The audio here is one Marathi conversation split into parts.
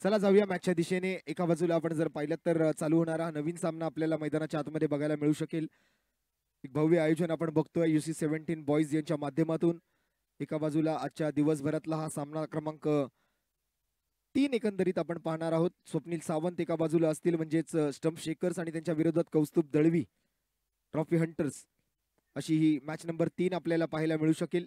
चला जाऊया मॅचच्या दिशेने. एका बाजूला आपण जर पाहिलं तर चालू होणारा नवीन सामना आपल्याला मैदानाच्या आतमध्ये बघायला मिळू शकेल. एक भव्य आयोजन आपण बघतोय UC17 बॉईज यांच्या माध्यमातून. एका बाजूला आजच्या दिवसभरातला हा सामना क्रमांक 3 एकंदरीत आपण पाहणार आहोत. स्वप्नील सावंत एका बाजूला असतील म्हणजेच स्टंप शेकर्स आणि त्यांच्या विरोधात कौस्तुभ दळवी ट्रॉफी हंटर्स, अशी ही मॅच नंबर 3 आपल्याला पाहायला मिळू शकेल.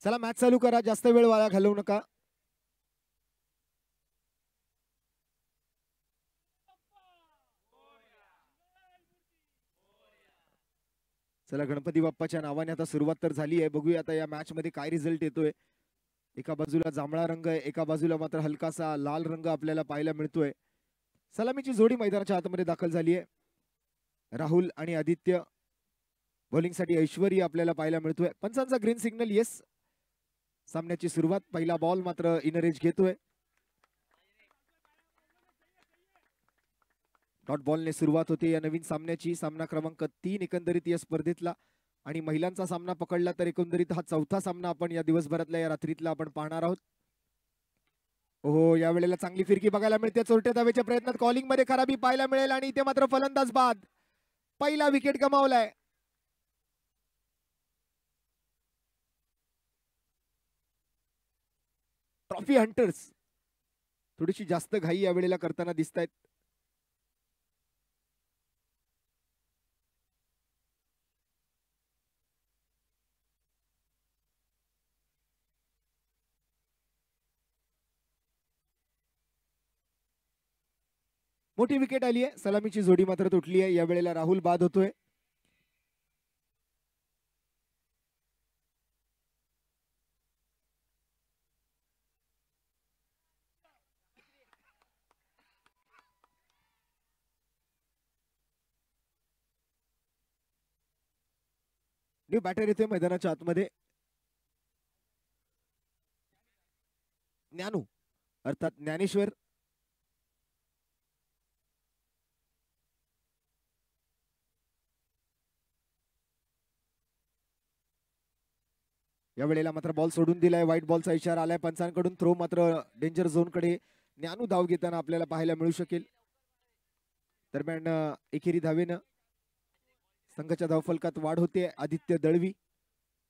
चला मॅच चालू करा, जास्त वेळ वाया घालवू नका. चला गणपती बाप्पाच्या नावाने आता सुरुवात तर झाली आहे. बघूया आता या मॅच मध्ये काय रिझल्ट येतोय. एका बाजूला जांभळा रंग आहे, एका बाजूला मात्र हलकासा लाल रंग आपल्याला पाहायला मिळतोय. सलामीची जोडी मैदानाच्या आतमध्ये दाखल झाली आहे. राहुल आणि आदित्य, बॉलिंगसाठी ऐश्वर्य आपल्याला पाहायला मिळतोय. पंचांचा ग्रीन सिग्नल येस. सामन्याची सुरुवात, पहिला बॉल मात्र इनर एज घेतोय. डॉट बॉलने सुरुवात होते या नवीन सामन्याची. सामना क्रमांक 3 एकंदरीत या स्पर्धेतला, आणि महिलांचा सामना पकडला तर एकंदरीत हा चौथा सामना आपण या दिवसभरातल्या या रात्रीतला आपण पाहणार आहोत. हो, या वेळेला चांगली फिरकी बघायला मिळते. चोरट्या धावेच्या प्रयत्नात कॉलिंग मध्ये खराबी पाहायला मिळेल आणि इथे मात्र फलंदाज बाद. पहिला विकेट गमावलाय. ट्रॉफी हंटर्स थोडीशी जास्त घाई या वेळेला करताना दिसत आहेत. मोठी विकेट आली आहे. सलामीची जोडी मात्र तुटली आहे. या वेळेला राहुल बाद होतोय. न्यू बॅटर येते मैदानाच्या आतमध्ये. ज्ञानू अर्थात ज्ञानेश्वर. या वेळेला मात्र बॉल सोडून दिलाय. व्हाईट बॉलचा इशारा आलाय पंचांकडून. थ्रो मात्र डेंजर झोन कडे ज्ञानू धाव घेताना आपल्याला पाहायला मिळू शकेल. दरम्यान एकेरी धावेनं संघाच्या धावफलकात वाढ होते. आदित्य दळवी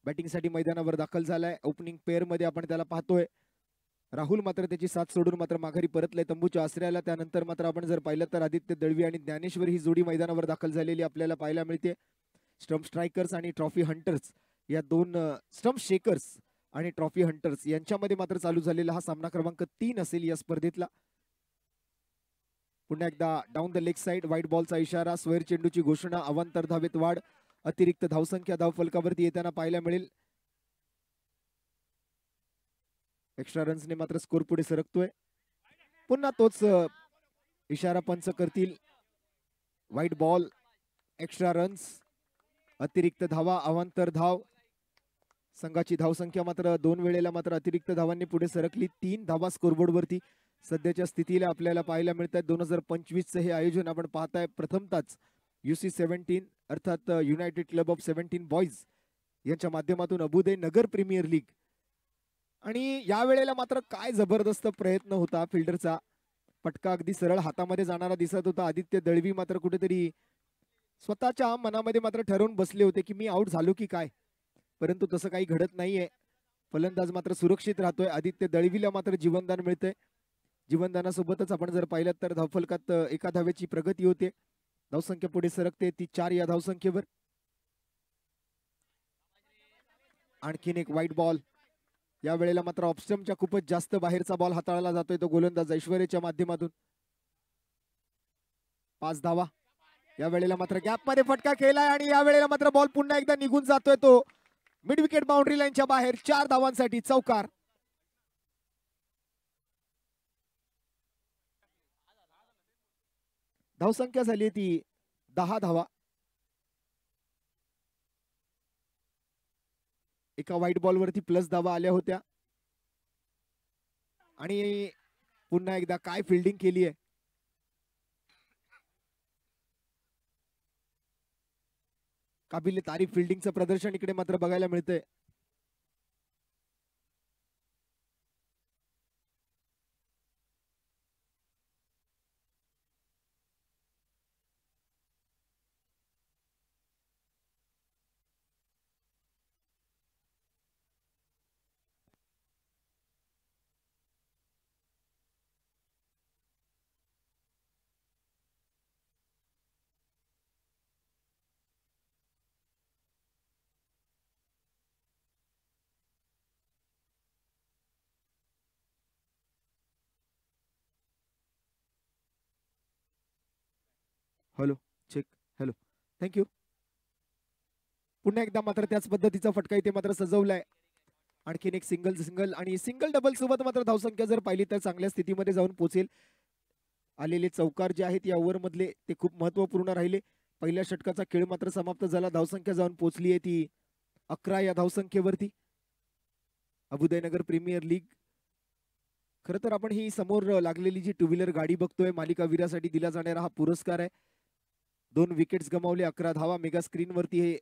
बॅटिंगसाठी मैदानावर दाखल झालाय. ओपनिंग पेअर मध्ये आपण त्याला पाहतोय. राहुल मात्र त्याची साथ सोडून मात्र माघारी परतलाय तंबूच्या आश्रयाला. त्यानंतर मात्र आपण जर पाहिलं तर आदित्य दळवी आणि ज्ञानेश्वर ही जोडी मैदानावर दाखल झालेली आपल्याला पाहायला मिळते. स्टंप स्ट्रायकर्स आणि ट्रॉफी हंटर्स या दोन, स्टंप शेकर्स आणि ट्रॉफी हंटर्स यांच्यामध्ये मात्र चालू झालेला हा सामना क्रमांक 3 असेल या स्पर्धेतला. पुन्हा एकदा down the leg side, white बॉलचा इशारा, स्क्वेअर चेंडूची घोषणा, अवांतर धावेत वाढ, अतिरिक्त धावसंख्या धावफलकावरती येताना पाहायला मिळेल. एक्स्ट्रा रन्सने मात्र स्कोर पुढे सरकतोय. पुन्हा तोच इशारा पंच करतील. व्हाईट बॉल, एक्स्ट्रा रन्स, अतिरिक्त धावा, अवांतर धाव. संघाची धावसंख्या मात्र 2 वेळेला मात्र अतिरिक्त धावांनी पुढे सरकली. 3 धावा स्कोरबोर्ड वरती सध्याच्या स्थितीला आपल्याला पाहायला मिळतात. 2025चं हे आयोजन आपण पाहताय. प्रथमतःच UC17 अर्थात युनायटेड क्लब ऑफ 17 बॉईज यांच्या माध्यमातून अबुदे नगर प्रीमियर लीग. आणि या वेळेला मात्र काय जबरदस्त प्रयत्न होता फिल्डरचा. पटका अगदी सरळ हातामध्ये जाणारा दिसत होता. आदित्य दळवी मात्र कुठेतरी स्वतःच्या मनामध्ये मात्र ठरवून बसले होते की मी आउट झालो की काय, परंतु तसं काही घडत नाहीये. फलंदाज मात्र सुरक्षित राहतोय. आदित्य दळवीला मात्र जीवनदान मिळतंय. जीवनदानासोबतच आपण जर पाहिलं तर धावफलकात 1 धावेची प्रगती होते. धावसंख्या पुढे सरकते ती 4 या धावसंख्येवर. आणखीन एक व्हाईट बॉल. या वेळेला मात्र ऑफस्टम्पच्या खूपच जास्त बाहेरचा बॉल हाताळला जातोय तो गोलंदाज ऐश्वर्याच्या माध्यमातून. 5 धावा. या वेळेला मात्र गॅप मध्ये फटका केलाय आणि या वेळेला मात्र बॉल पुन्हा एकदा निघून जातोय तो मिड विकेट बाउंड्री लाईनच्या बाहेर. 4 धावांसाठी चौकार. धावसंख्या झाली ती 10 धावा. एका व्हाईट बॉल वरती प्लस धावा आल्या होत्या. आणि पुन्हा एकदा काय फिल्डिंग केली आहे. काबिल तारीफ फिल्डिंगचं प्रदर्शन इकडे मात्र बघायला मिळतंय. Hello check. Hello thank you. पुन्हा एकदा मात्र त्याच पद्धतीचा फटका इथे मात्र सजवलाय. आणखीन एक सिंगल आणि सिंगल डबल सोबत मात्र धावसंख्या जर पाहिली तर चांगल्या स्थितीमध्ये जाऊन पोहोचेल. आलेले चौकार जे आहेत या ओव्हर मधले ते खूप महत्वपूर्ण राहिले. पहिल्या षटकाचा खेळ मात्र समाप्त झाला. धावसंख्या जाऊन पोहोचली आहे ती 11 या धावसंख्येवरती. अबुदयनगर प्रीमियर लीग. खरं तर आपण ही समोर लागलेली जी टू व्हीलर गाडी बघतोय मालिकावीरासाठी दिला जाणारा हा पुरस्कार आहे. 2 विकेट्स गमावले, 11 धावा. मेगा स्क्रीन वरती हे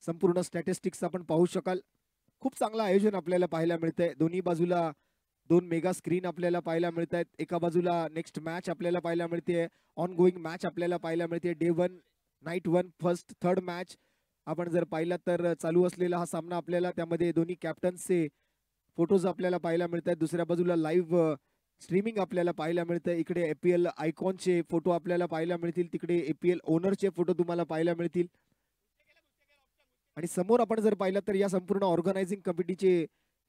संपूर्ण स्टॅटिस्टिक्स आपण पाहू शकाल. खूप चांगलं आयोजन आपल्याला पाहायला मिळतंय. दोन्ही बाजूला 2 मेगा स्क्रीन आपल्याला पाहायला मिळत आहेत. एका बाजूला नेक्स्ट मॅच आपल्याला पाहायला मिळते. ऑन गोईंग मॅच आपल्याला पाहायला मिळते. Day 1, night 1, first, third match आपण जर पाहिला तर चालू असलेला हा सामना आपल्याला त्यामध्ये दोन्ही कॅप्टन्सचे फोटोज आपल्याला पाहायला मिळत आहेत. दुसऱ्या बाजूला लाईव्ह स्ट्रीमिंग आपल्याला पाहायला मिळतं. इकडे APL आयकॉनचे फोटो आपल्याला पाहायला मिळतील. तिकडे APL ओनरचे फोटो तुम्हाला पाहायला मिळतील. आणि समोर आपण जर पाहिलं तर या संपूर्ण ऑर्गनायझिंग कमिटीचे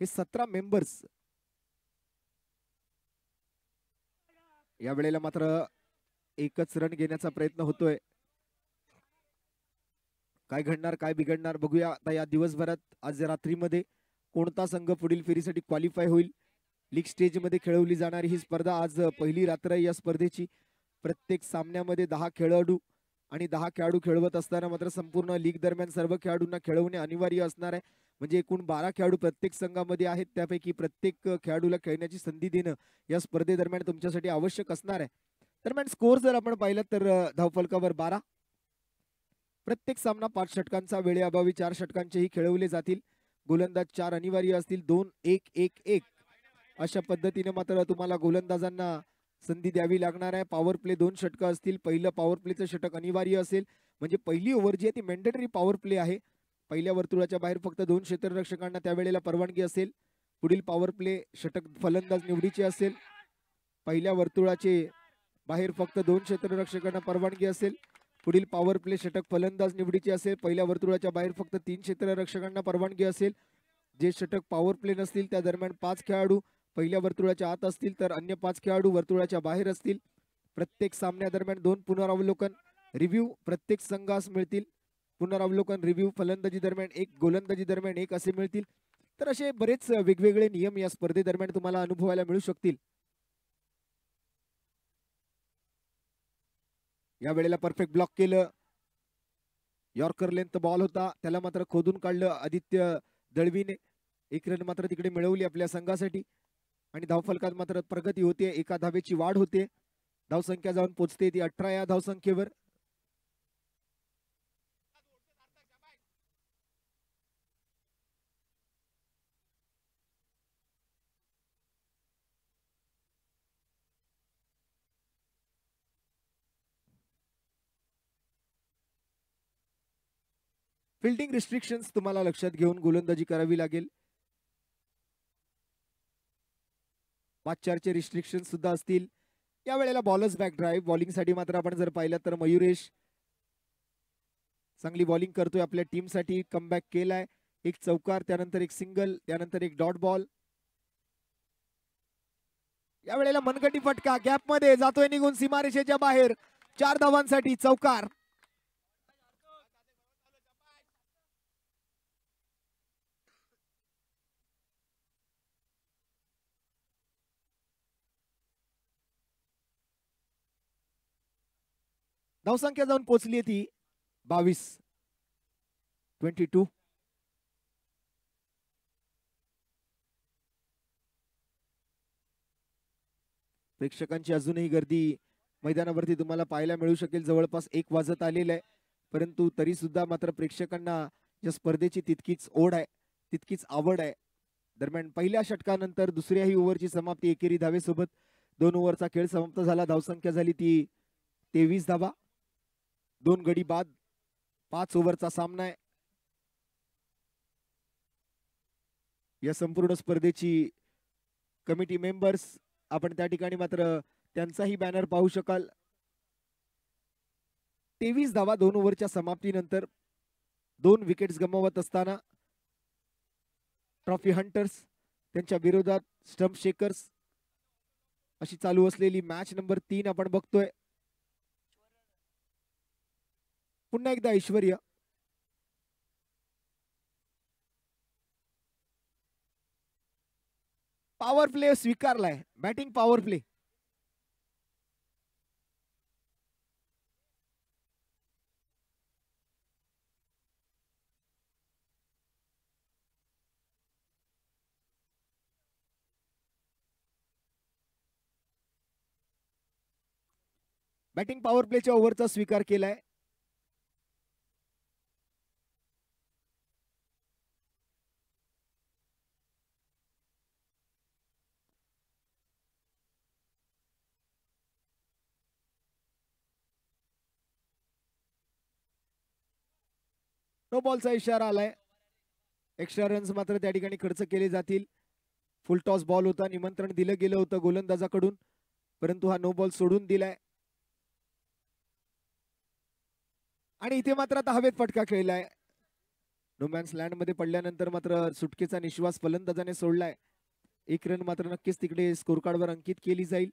हे 17 मेंबर्स. या वेळेला मात्र एकच रन घेण्याचा प्रयत्न होतोय. काय घडणार काय बिघडणार बघूया आता या दिवसभरात. आज रात्रीमध्ये कोणता संघ पुढील फेरीसाठी क्वालिफाय होईल. लीग स्टेज मध्ये खेळवली जाणारी ही स्पर्धा आज पहिली रात्र या स्पर्धेची. प्रत्येक सामन्यामध्ये 10 खेळाडू आणि 10 खेळाडू खेळवत असताना मात्र संपूर्ण लीग दरम्यान सर्व खेळाडूंना खेळवणे अनिवार्य असणार आहे. म्हणजे एकूण 12 खेळाडू प्रत्येक संघामध्ये आहेत. त्यापैकी प्रत्येक खेळाडूला खेळण्याची संधी देणं या स्पर्धेदरम्यान तुमच्यासाठी आवश्यक असणार आहे. दरम्यान स्कोर जर आपण पाहिलं तर धावफलकावर 12. प्रत्येक सामना 5 षटकांचा. वेळेअभावी 4 षटकांचेही खेळवले जातील. गोलंदाज 4 अनिवार्य असतील. 2-1-1-1 अशा पद्धतीने मात्र तुम्हाला गोलंदाजांना संधी द्यावी लागणार आहे. पॉवर प्ले 2 षटकं असतील. पहिलं पॉवर प्लेचं षटक अनिवार्य असेल. म्हणजे पहिली ओव्हर जी आहे ती मॅन्डेटरी पॉवर प्ले आहे. पहिल्या वर्तुळाच्या बाहेर फक्त 2 क्षेत्ररक्षकांना त्यावेळेला परवानगी असेल. पुढील पॉवर प्ले षटक फलंदाज निवडीचे असेल. पहिल्या वर्तुळाचे बाहेर फक्त 2 क्षेत्ररक्षकांना परवानगी असेल. पुढील पॉवर प्ले षटक फलंदाज निवडीचे असेल. पहिल्या वर्तुळाच्या बाहेर फक्त 3 क्षेत्ररक्षकांना परवानगी असेल. जे षटक पॉवर प्ले नसतील त्या दरम्यान 5 खेळाडू पहिल्या वर्तुळाच्या आत असतील तर अन्य 5 खेळाडू वर्तुळाच्या बाहेर असतील. प्रत्येक सामन्यादरम्यान 2 पुनरावलोकन रिव्ह्यू प्रत्येक संघास मिळतील. पुनरावलोकन रिव्ह्यू फलंदाजी दरम्यान 1, गोलंदाजी दरम्यान 1 असे मिळतील. तर असे बरेच वेगवेगळे नियम या स्पर्धेदरम्यान तुम्हाला अनुभवायला मिळू शकतील. या वेळेला परफेक्ट ब्लॉक केलं. यॉर्कर लेंथ बॉल होता त्याला मात्र खोदून काढलं आदित्य दळवीने. 1 रन मात्र तिकडे मिळवली आपल्या संघासाठी. आणि धावफलकात मात्र प्रगती होते. एका धावेची वाढ होते. धावसंख्या जाऊन पोहोचते ती 18 या धावसंख्येवर. फिल्डिंग रिस्ट्रिक्शन्स तुम्हाला लक्षात घेऊन गोलंदाजी करावी लागेल. 5-4चे रिस्ट्रिक्शन सुद्धा असतील. या वेळेला बॉलर्स बॅक ड्राईव्ह बॉलिंगसाठी मात्र आपण जर पाहिलं तर मयुरेश चांगली बॉलिंग करतोय आपल्या टीमसाठी. कमबॅक केलाय. 1 चौकार त्यानंतर 1 सिंगल त्यानंतर 1 डॉट बॉल. या वेळेला मनगटी फटका गॅप मध्ये जातोय निघून सीमारेषेच्या बाहेर. 4 धावांसाठी चौकार. धावसंख्या जाऊन पोहोचली ती 22. प्रेक्षकांची अजूनही गर्दी मैदानावरती तुम्हाला पाहायला मिळू शकेल. जवळपास 1 वाजत आलेलं आहे, परंतु तरी सुद्धा मात्र प्रेक्षकांना या स्पर्धेची तितकीच ओढ आहे, तितकीच आवड आहे. दरम्यान पहिल्या षटकानंतर दुसऱ्याही ओव्हरची समाप्ती एकेरी धावेसोबत 2 ओव्हरचा खेळ समाप्त झाला. धावसंख्या झाली ती 23 धावा, 2 गडी बाद, 5 ओव्हरचा सामना आहे. या संपूर्ण स्पर्धेची कमिटी मेंबर्स आपण त्या ठिकाणी मात्र त्यांचाही बॅनर पाहू शकाल. 23 धावा 2 ओव्हरच्या समाप्तीनंतर 2 विकेट्स गमावत असताना ट्रॉफी हंटर्स त्यांच्या विरोधात स्टंप शेकर्स अशी चालू असलेली मॅच नंबर 3 आपण बघतोय. पुन्हा एकदा ऐश्वर्या पॉवर प्ले स्वीकारलाय. Batting power play. Batting power प्लेच्या ओव्हरचा स्वीकार केलाय. नो बॉलचा इशारा आलाय. एक्स्ट्रा रन्स मात्र त्या ठिकाणी खर्च केले जातील. फुल टॉस बॉल होता, निमंत्रण दिलं गेलं होतं गोलंदाजाकडून, परंतु हा नो बॉल सोडून दिलाय. आणि इथे मात्र आता हवेत फटका खेळलाय. नोमॅन्स लँड मध्ये पडल्यानंतर मात्र सुटकेचा निश्वास फलंदाजाने सोडलाय. 1 रन मात्र नक्कीच तिकडे स्कोर कार्डवर अंकित केली जाईल.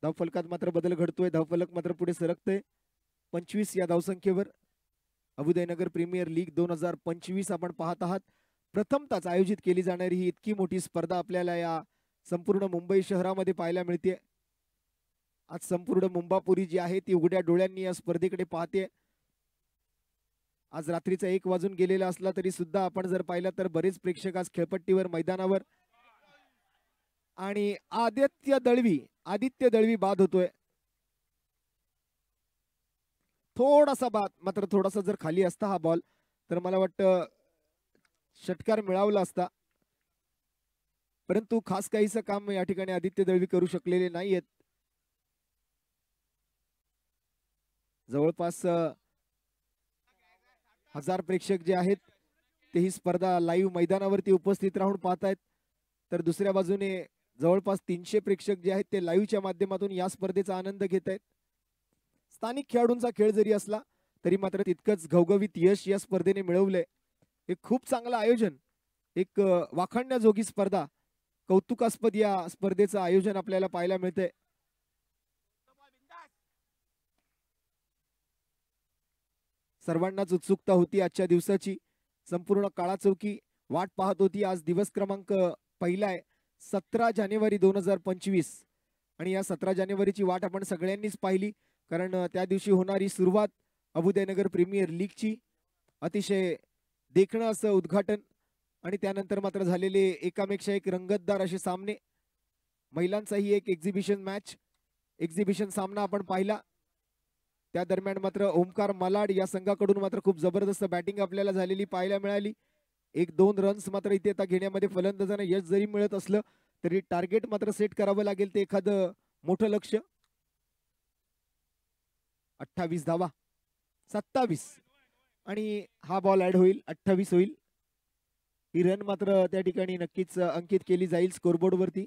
धावफलकात मात्र बदल घडतोय. धावफलक मात्र पुढे सरकतोय 25 या धावसंख्येवर. अबुदयनगर प्रीमियर लीग 2025 आपण पाहत आहात. प्रथमतःच आयोजित केली जाणारी ही इतकी मोठी स्पर्धा आपल्याला या संपूर्ण मुंबई शहरामध्ये पाहायला मिळते. आज संपूर्ण मुंबापुरी जी आहे ती उघड्या डोळ्यांनी या स्पर्धेकडे पाहते. आज रात्रीचा 1 वाजून गेलेला असला तरी सुद्धा आपण जर पाहिलं तर बरेच प्रेक्षक आज खेळपट्टीवर मैदानावर. आणि आदित्य दळवी बाद होतोय. थोडासा बाद, मात्र थोडासा जर खाली असता हा बॉल तर मला वाटतं षटकार मिळवला असता, परंतु खास काहीच काम या ठिकाणी आदित्य दळवी करू शकलेले नाहीयेत. जवळपास 1000 प्रेक्षक जे आहेत ते ही स्पर्धा लाईव्ह मैदानावरती उपस्थित राहून पाहतायत. तर दुसऱ्या बाजूने जवळपास 300 प्रेक्षक जे आहेत ते लाईव्हच्या माध्यमातून या स्पर्धेचा आनंद घेत आहेत. स्थानिक खेळाडूंचा खेळ जरी असला तरी मात्र तितकंच घवघवीत यश या स्पर्धेने मिळवलंय. एक खूप चांगलं आयोजन, एक वाखाणण्याजोगी स्पर्धा, कौतुकास्पद या स्पर्धेचं आयोजन आपल्याला पाहायला मिळतंय. सर्वांनाच उत्सुकता होती आजच्या दिवसाची. संपूर्ण काळाचौकी वाट पाहत होती. आज दिवस क्रमांक पहिला आहे, 17 जानेवारी 2025. आणि या 17 जानेवारीची वाट आपण सगळ्यांनीच पाहिली, कारण त्या दिवशी होणारी सुरुवात अबुदयनगर प्रीमियर लीगची, अतिशय देखणं असं उद्घाटन आणि त्यानंतर मात्र झालेले एकापेक्षा एक रंगतदार असे सामने. महिलांचाही एक एक्झिबिशन सामना आपण पाहिला. त्या दरम्यान मात्र ओमकार मालाड या संघाकडून मात्र खूप जबरदस्त बॅटिंग आपल्याला झालेली पाहायला मिळाली. 1-2 रन्स मात्र इथे आता घेण्यामध्ये फलंदाजांना यश जरी मिळत असलं तरी टार्गेट मात्र सेट करावं लागेल ते एखादं मोठं लक्ष्य. 28 धावा, 27 आणि हा बॉल ऍड होईल, 28 होईल. ही रन मात्र त्या ठिकाणी नक्कीच अंकित केली जाईल स्कोरबोर्ड वरती.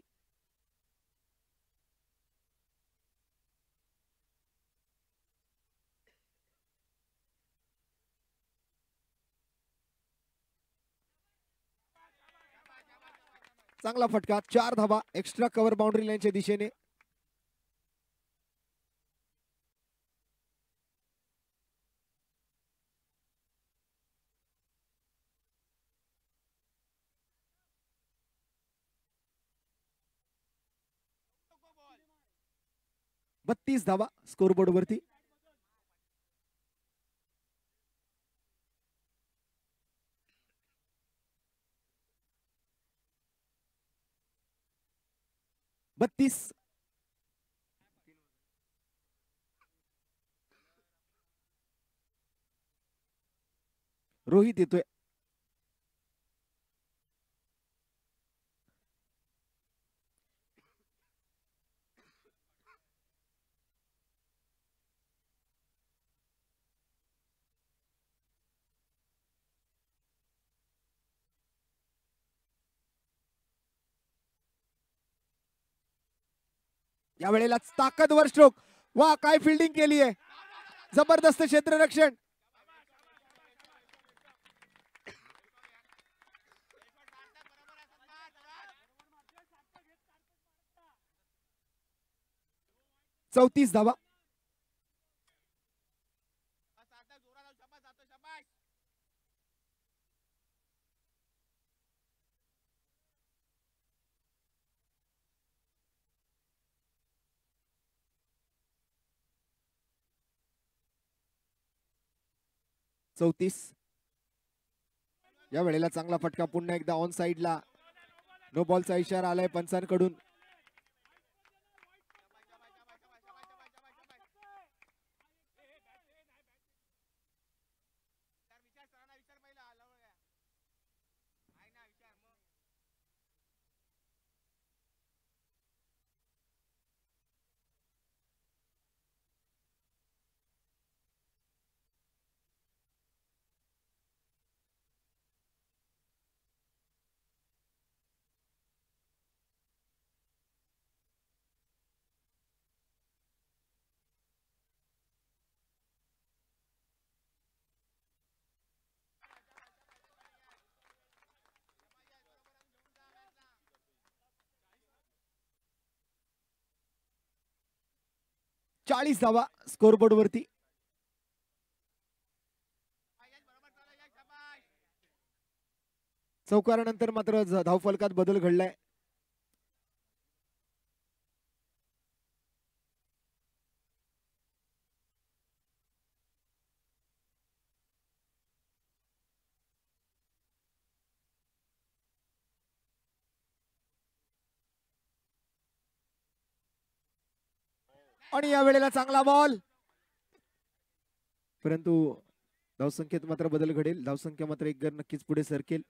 चांगला फटका, 4 धावा एक्स्ट्रा कव्हर बाउंड्री लाईनच्या दिशेने. बत्तीस धावा स्कोरबोर्ड वरती. 32. रोहित येतोय. या वेळेला ताकदवर स्ट्रोक. वा काय फिल्डिंग केली आहे. जबरदस्त क्षेत्ररक्षण. चौतीस धावा. या वेळेला चांगला फटका पुन्हा एकदा ऑन साइडला. नो बॉलचा इशारा आलाय पंचांकडून. चाळीस धावा स्कोरबोर्ड वरती. चौकारानंतर मात्र धावफलकात बदल घडलाय. आणि या वेळेला चांगला बॉल, परंतु धावसंख्येत मात्र बदल घडेल. धावसंख्या मात्र एक गण नक्कीच पुढे सरकेल.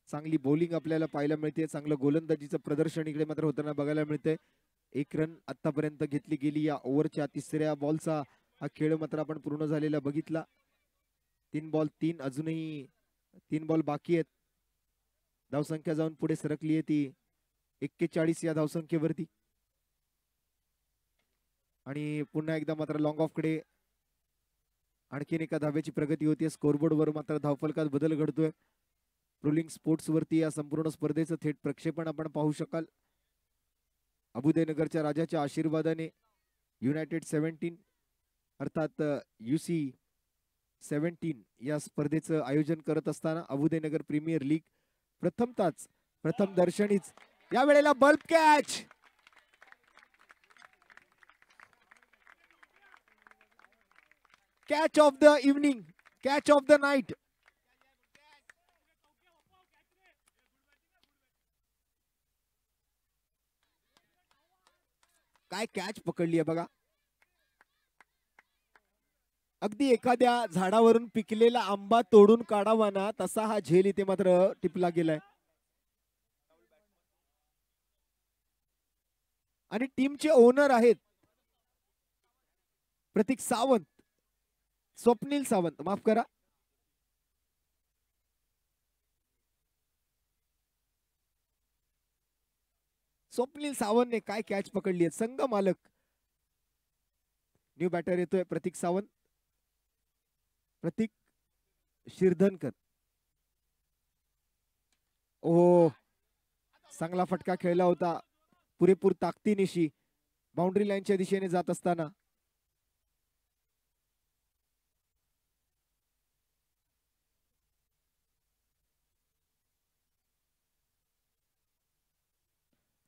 चांगली बॉलिंग आपल्याला पाहायला मिळते. चांगलं गोलंदाजीचं प्रदर्शन इकडे मात्र होताना बघायला मिळतंय. 1 रन आतापर्यंत घेतली गेली. या ओव्हरच्या तिसऱ्या बॉलचा हा खेळ मात्र आपण पूर्ण झालेला बघितला. 3 बॉल 3, अजूनही 3 बॉल बाकी आहेत. धावसंख्या जाऊन पुढे सरकली आहे ती 41 या धावसंख्येवरती. आणि पुन्हा एकदा मात्र लॉंग ऑफ कडे आणखीन एका धाव्याची प्रगती होती. स्कोरबोर्ड वर मात्र धावफलकात बदल घडतोय. रोलिंग स्पोर्ट्स वरती या संपूर्ण स्पर्धेचं थेट प्रक्षेपण आपण पाहू शकाल. अबुदयनगरच्या राजाच्या आशीर्वादाने युनायटेड 17 अर्थात UC 17 या स्पर्धेचं आयोजन करत असताना अबुदयनगर प्रीमियर लीग प्रथम दर्शनीच या वेळेला bulb catch. Catch of the evening, catch of the night. काय कॅच पकडली आहे बघा. अगदी एखाद्या झाडावरून पिकलेला आंबा तोडून काढावा ना तसा हा झेल इथे मात्र टिपला गेलाय. आणि टीमचे ओनर आहेत प्रतीक सावंत, स्वप्नील सावंत, माफ करा. स्वप्नील सावंतने काय कॅच पकडली आहे. संघ मालक न्यू बॅटर येतोय प्रतीक सावंत, प्रतीक शिरधनकर. ओ चांगला फटका खेळला होता पुरेपूर ताकदीनिशी बाउंड्री लाईनच्या दिशेने जात असताना.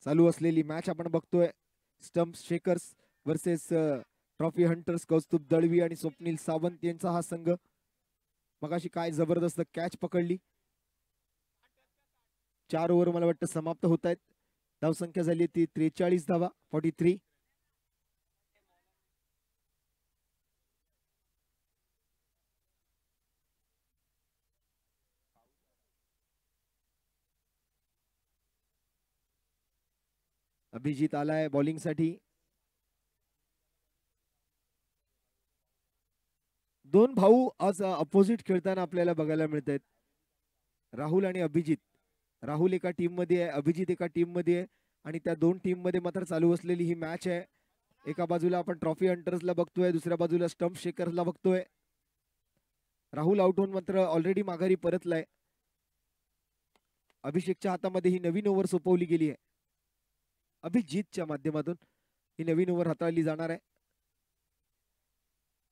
चालू असलेली मॅच आपण बघतोय. Stump shakers versus trophy hunters. Kaustubh Dalvi आणि स्वप्नील सावंत यांचा हा संघ. मगाशी काय जबरदस्त कॅच पकडली. 4 ओव्हर मला वाटतं समाप्त होत आहेत. धावसंख्या झाली ती 43 धावा, 43. अभिजित आलाय बॉलिंग साठी. दोन भाऊ आज अपोजिट खेळताना आपल्याला बघायला मिळत आहेत, राहुल आणि अभिजित. राहुल एका टीम मध्ये आहे, अभिजित एका टीम मध्ये आहे आणि त्या दोन टीम मध्ये मात्र चालू असलेली ही मॅच आहे. एका बाजूला आपण ट्रॉफी हंटर्सला बघतोय, दुसऱ्या बाजूला स्टंप शेकर्सला बघतोय. राहुल आउट होऊन मात्र ऑलरेडी माघारी परतलाय. अभिषेकच्या हातामध्ये ही नवीन ओव्हर सोपवली गेली आहे. अभिजितच्या माध्यमातून ही नवीन ओव्हर हाताळली जाणार आहे.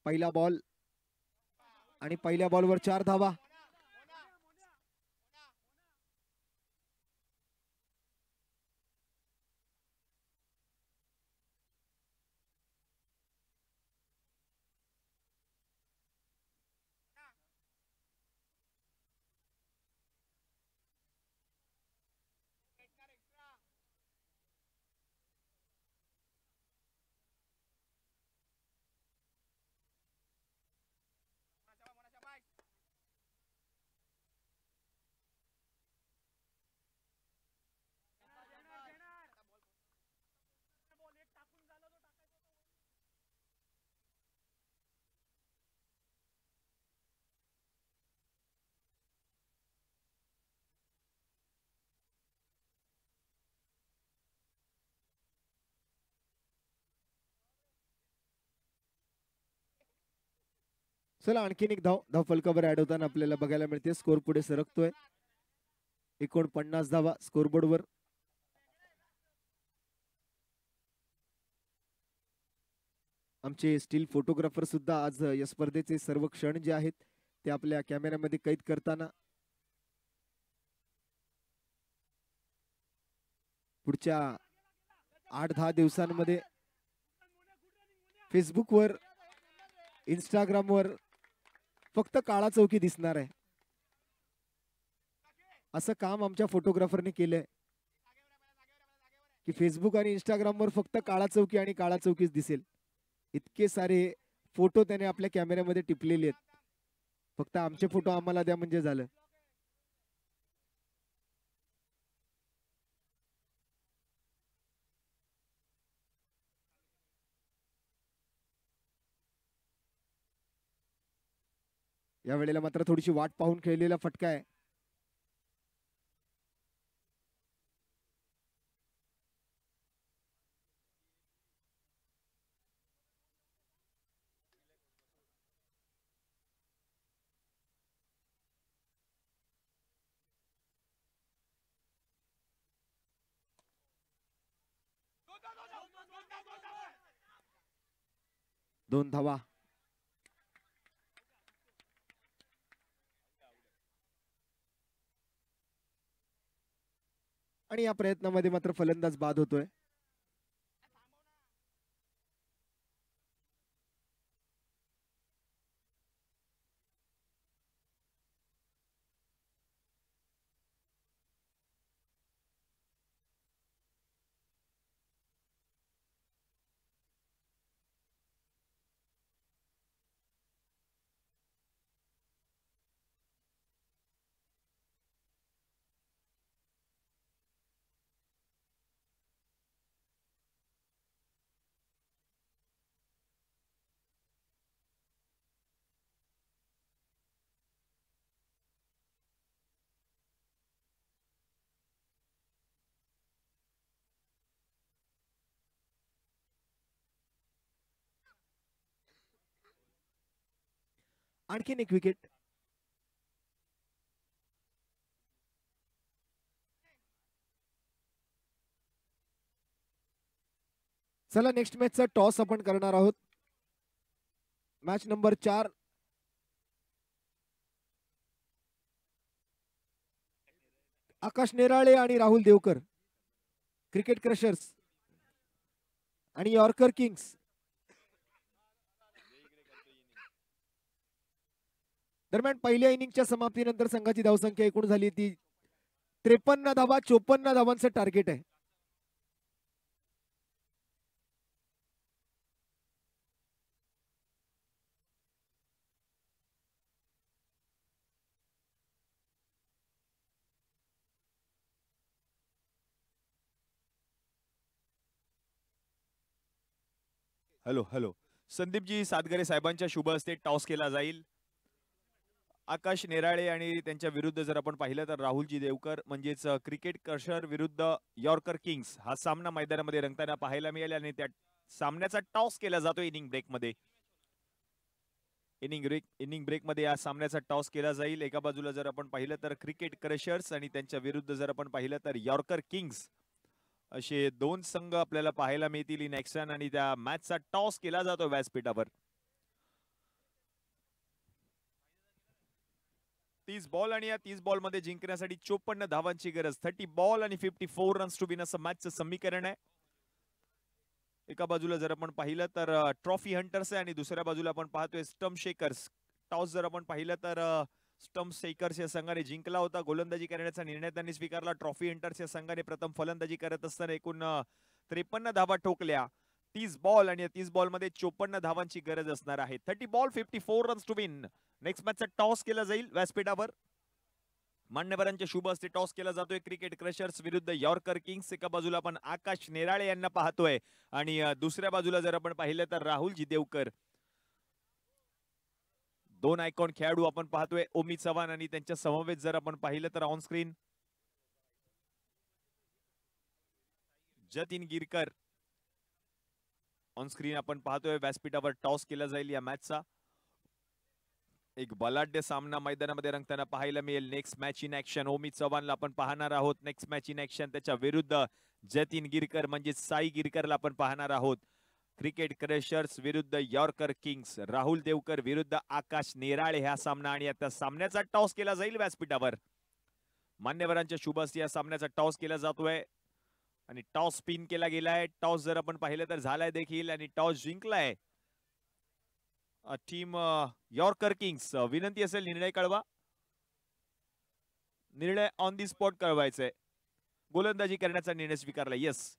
पहिला बॉल आणि पहिल्या बॉलवर 4 धावा. चला आणखीन एक धाव फलकावर ऍड होताना आपल्याला बघायला मिळते. स्कोर पुढे सरकतोय. 49 धावा स्कोरबोर्डवर. आमचे स्टील फोटोग्राफर सुद्धा आज या स्पर्धेचे सर्व क्षण जे आहेत ते आपल्या कॅमेऱ्यामध्ये कैद करताना. पुढच्या 8-10 दिवसांमध्ये फेसबुकवर, इंस्टाग्रामवर फक्त काळा चौकी दिसणार आहे. असं काम आमच्या फोटोग्राफरने केलंय की फेसबुक आणि इंस्टाग्रामवर फक्त काळा चौकी आणि काळा चौकीच दिसेल. इतके सारे फोटो त्याने आपल्या कॅमेऱ्यामध्ये टिपलेले आहेत. फक्त आमचे फोटो आम्हाला द्या म्हणजे झालं. या वेळेला मात्र थोडीशी वाट पाहून खेळलेला फटका आहे. दोन धावा. आणि या प्रयत्नामध्ये मात्र फलंदाज बाद होतोय. आणखीन एक विकेट. चला नेक्स्ट मॅचचा टॉस आपण करणार आहोत. Match number 4. आकाश नेराळे आणि राहुल देवकर, क्रिकेट क्रशर्स आणि यॉर्कर किंग्स. दरम्यान पहिल्या इनिंगच्या समाप्तीनंतर संघाची धावसंख्या एकूण झाली ती 53 धावा. 54 धावांचं टार्गेट आहे. हॅलो हॅलो संदीपजी सातगरे साहेबांच्या शुभ हस्ते टॉस केला जाईल. आकाश नेराळे आणि त्यांच्या विरुद्ध जर आपण पाहिलं तर राहुलजी देवकर म्हणजेच क्रिकेट क्रशर विरुद्ध यॉर्कर किंग्स हा सामना मैदानामध्ये रंगताना पाहायला मिळाला आणि त्या सामन्याचा टॉस केला जातो इनिंग ब्रेक मध्ये. इनिंग ब्रेक मध्ये या सामन्याचा टॉस केला जाईल. एका बाजूला जर आपण पाहिलं तर क्रिकेट क्रशर्स आणि त्यांच्या विरुद्ध जर आपण पाहिलं तर यॉर्कर किंग्स असे दोन संघ आपल्याला पाहायला मिळतील इन ऍक्शन आणि त्या मॅचचा टॉस केला जातो व्यासपीठावर. 30 बॉल आणि या 30 बॉल मध्ये जिंकण्यासाठी 54 धावांची गरज. 30 बॉल आणि 54 रन्स टू विन असं मॅचचं समीकरण आहे. एका बाजूला जर आपण पाहिलं तर ट्रॉफी हंटर्स आहे आणि दुसऱ्या बाजूला आपण पाहतोय स्टम्प शेकर्स. टॉस जर आपण पाहिलं तर स्टम्प शेकर्स या संघाने जिंकला होता. गोलंदाजी करण्याचा निर्णय त्यांनी स्वीकारला. ट्रॉफी हंटर्स या संघाने प्रथम फलंदाजी करत असताना एकूण 53 धावा ठोकल्या. 30 बॉल आणि 30 बॉल मध्ये 54 धावांची गरज असणार आहे. 30 ball 54 runs to win. Next मॅचचा टॉस केला जाईल व्यासपीठावर. मान्यवरांच्या शुभ हस्ते टॉस केला जातोय. क्रिकेट क्रशर्स विरुद्ध यॉर्कर किंग्स. एका बाजूला आपण आकाश नेराळे यांना पाहतोय आणि दुसऱ्या बाजूला जर आपण पाहिलं तर राहुलजी देवकर. दोन आयकॉन खेळाडू आपण पाहतोय. ओमी चव्हाण आणि त्यांच्या समवेत जर आपण पाहिलं तर on screen Jatin Girkar on screen आपण पाहतोय. व्यासपीठावर टॉस केला जाईल या मॅचचा. एक बलाढ्य सामना मैदानामध्ये रंगताना पाहायला मिळेल. नेक्स्ट मॅच इन ऍक्शन ओमी चव्हाणला आपण पाहणार आहोत. नेक्स्ट मॅच इन ऍक्शन त्याच्या विरुद्ध जतीन गिरकर म्हणजे साई गिरकरला आपण पाहणार आहोत. क्रिकेट क्रशर्स विरुद्ध यॉर्कर किंग्स. राहुल देवकर विरुद्ध आकाश नेराळे हा सामना आणि आता सामन्याचा टॉस केला जाईल व्यासपीठावर. मान्यवरांच्या शुभ हस्ते या सामन्याचा टॉस केला जातोय आणि टॉस स्पिन केला गेलाय. टॉस जर आपण पाहिलं तर झालाय देखील आणि टॉस जिंकलाय टीम यॉर्कर किंग्स. विनंती असेल निर्णय कळवा. निर्णय ऑन दी स्पॉट कळवायचा आहे. गोलंदाजी करण्याचा निर्णय स्वीकारला. Yes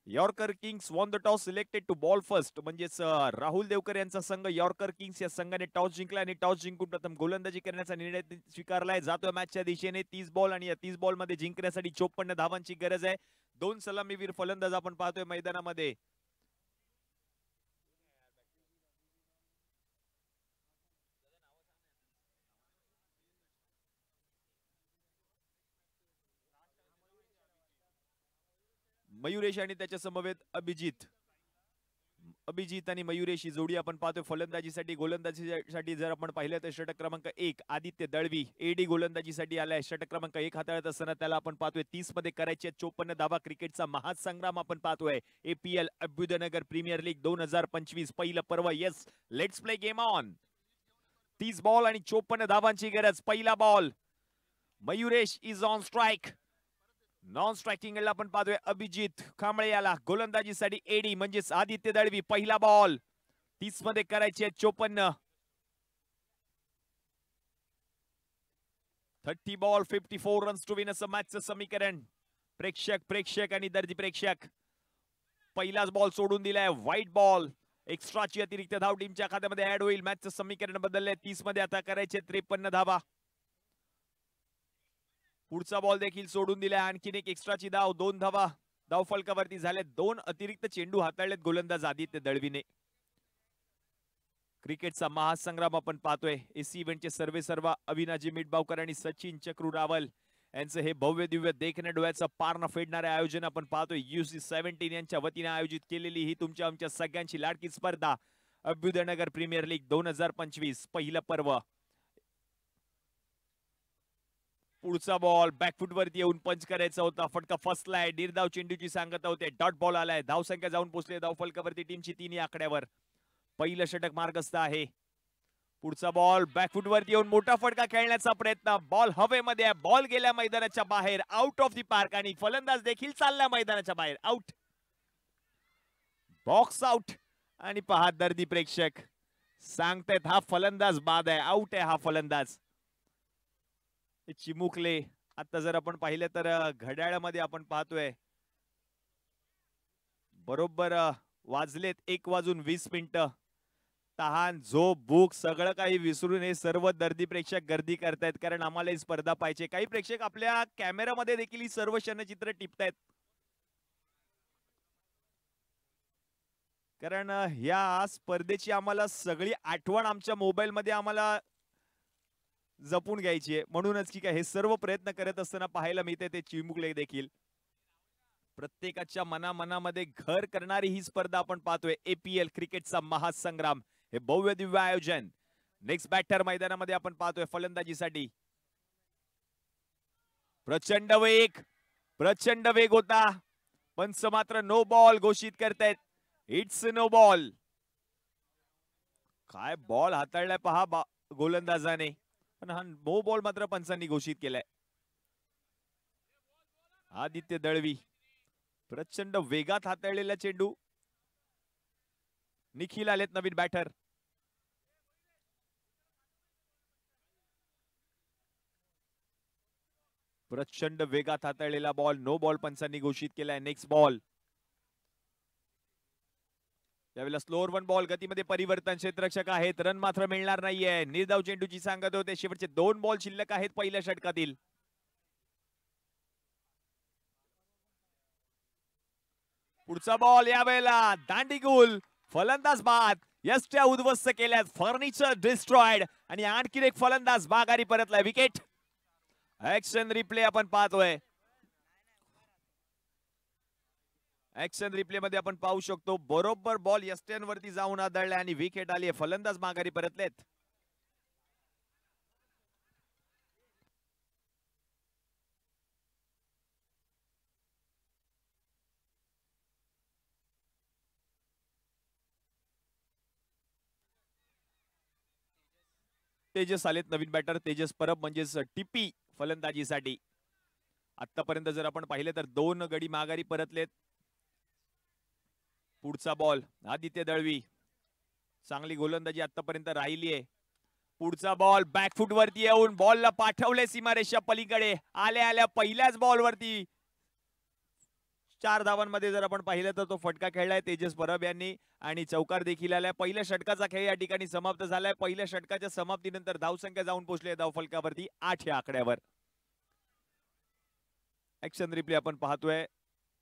Yorker Kings won the toss selected to bowl first. म्हणजेच राहुल देवकर यांचा संघ यॉर्कर किंग्स या संघाने टॉस जिंकला आणि टॉस जिंकून प्रथम गोलंदाजी करण्याचा निर्णय स्वीकारलाय. जातोय मॅचच्या दिशेने. 30 बॉल आणि या 30 बॉल मध्ये जिंकण्यासाठी 54 धावांची गरज आहे. दोन सलामीवीर फलंदाज आपण पाहतोय मैदानामध्ये. मयुरेश आणि त्याच्या समवेत अभिजित. अभिजित आणि मयुरेश ही जोडी आपण पाहतोय फलंदाजीसाठी. गोलंदाजीसाठी जर आपण पाहिलं तर षटक क्रमांक 1 आदित्य दळवी एडी गोलंदाजीसाठी आलाय. षटक क्रमांक 1 हाताळत असताना त्याला आपण पाहतोय 30 मध्ये करायचे 54 धावा. क्रिकेटचा महासंग्राम आपण पाहतोय. APL अभ्युदयनगर प्रीमियर लीग 2025 पहिलं पर्व. Yes let's play game on. 30 ball आणि 54 धावांची गरज. पहिला ball Mayuresh is on strike. Non striking आपण पाहतोय अभिजित कांबळे याला. गोलंदाजीसाठी एडी म्हणजेच आदित्य दळवी. पहिला बॉल 30 मध्ये करायचे 54. 30 बॉल 54 रन्स टू विन असं मॅचचं समीकरण. प्रेक्षक आणि दर्दी प्रेक्षक. पहिलाच बॉल सोडून दिलाय. White ball. एक्स्ट्राची अतिरिक्त धाव टीमच्या खात्यामध्ये ऍड होईल. मॅचचं समीकरण बदललंय. 30 मध्ये आता करायचे 53 धावा. पुढचा बॉल देखील सोडून दिलाय. आणखीन एक एक्स्ट्राची धाव. 2 धावा धाव फलकावरती झाले. 2 अतिरिक्त चेंडू हाताळलेत गोलंदाज आदित्य दळवीने. क्रिकेटचा महासंग्राम आपण पाहतोय. एसी इव्हेंटचे सर्वेसर्वा अविनाजी मिटबावकर आणि सचिन चक्रू रावल यांचं हे भव्य दिव्य देखण्या डोळ्याचं पारणं फेडणारे आयोजन आपण पाहतोय. UC17 यांच्या वतीने आयोजित केलेली ही तुमच्या आमच्या सगळ्यांची लाडकी स्पर्धा अभ्युदयनगर प्रीमियर लीग 2025 पहिलं पर्व. पुढचा बॉल बॅकफुट वरती येऊन पंच करायचा होता. फटका फसलाय. निर्धाव चेंडूची सांगता होते. डॉट बॉल आलाय. धाव संख्या जाऊन पोहोचले धाव फलकावरती टीमची 3 आकड्यावर. पहिलं षटक मार्गस्थ आहे. पुढचा बॉल बॅकफुट वरती येऊन मोठा फटका खेळण्याचा प्रयत्न. बॉल हवेमध्ये आहे. बॉल गेल्या मैदानाच्या बाहेर. आउट ऑफ दी पार्क आणि फलंदाज देखील चालला मैदानाच्या बाहेर. आउट. Box out. आणि पहा दर्दी प्रेक्षक सांगतायत हा फलंदाज बाद आहे. आउट आहे हा फलंदाज. चिमुकले. आता जर आपण पाहिलं तर घड्याळामध्ये आपण पाहतोय बरोबर वाजलेत 1:20. तहान झोप भूक सगळं काही विसरून हे सर्व दर्दी प्रेक्षक गर्दी करतायत. कारण आम्हाला ही स्पर्धा पाहिजे. काही प्रेक्षक आपल्या कॅमेरामध्ये देखील ही सर्व क्षणचित्र टिपतायत. कारण ह्या स्पर्धेची आम्हाला सगळी आठवण आमच्या मोबाईल मध्ये आम्हाला जपून घ्यायची आहे, म्हणूनच की काय हे सर्व प्रयत्न करत असताना पाहायला मिळते ते चिमुकले देखील. प्रत्येकाच्या मनामध्ये घर करणारी ही स्पर्धा आपण पाहतोय. APL क्रिकेटचा महासंग्राम, हे भव्य दिव्य आयोजन. नेक्स्ट बॅटर मैदानामध्ये आपण पाहतोय फलंदाजीसाठी. प्रचंड वेग होता. पंच मात्र नो बॉल घोषित करतायत. It's no ball. काय बॉल हाताळलाय पहा गोलंदाजाने, पण हा नो बॉल मात्र पंचांनी घोषित केलाय. आदित्य दळवी प्रचंड वेगात हाताळलेला चेंडू. निखिल आलेत नवीन बॅटर. प्रचंड वेगात हाताळलेला बॉल, नो बॉल पंचांनी घोषित केलाय. Next ball. त्यावेळेला स्लोअर वन बॉल, गतीमध्ये परिवर्तन. क्षेत्ररक्षक आहेत, रन मात्र मिळणार नाहीये. निर्धाव चेंडूची सांगत होते. शेवटचे 2 बॉल शिल्लक आहेत पहिल्या षटकातील. पुढचा बॉल यावेळेला दांडीगुल. फलंदाज बाद. यष्ट्या उद्ध्वस्त केल्यात. Furniture destroyed. आणि आणखी एक फलंदाज माघारी परतलाय. विकेट. ऍक्शन रिप्ले आपण पाहतोय. ऍक्शन रिप्ले मध्ये आपण पाहू शकतो बरोबर बॉल यष्ट्यांवरती जाऊन आदळलाय आणि विकेट आली आहे. फलंदाज माघारी परतलेत. तेजस आलेत नवीन बॅटर. तेजस परब म्हणजेच टिपी फलंदाजीसाठी. आतापर्यंत जर आपण पाहिले तर 2 गडी माघारी परतलेत. पुढचा बॉल आदित्य दळवी. चांगली गोलंदाजी आतापर्यंत राहिली आहे. पुढचा बॉल बॅकफुट वरती येऊन बॉलला पाठवले सीमारेषा पलीकडे. आल्या पहिल्याच बॉल वरती 4 धावांमध्ये जर आपण पाहिलं तर तो फटका खेळलाय तेजस परब यांनी आणि चौकार देखील आलाय. पहिल्या षटकाचा खेळ या ठिकाणी समाप्त झालाय. पहिल्या षटकाच्या समाप्तीनंतर धावसंख्या जाऊन पोहोचली आहे धावफलकावरती 8 या आकड्यावर. ऍक्शन रिप्ले आपण पाहतोय.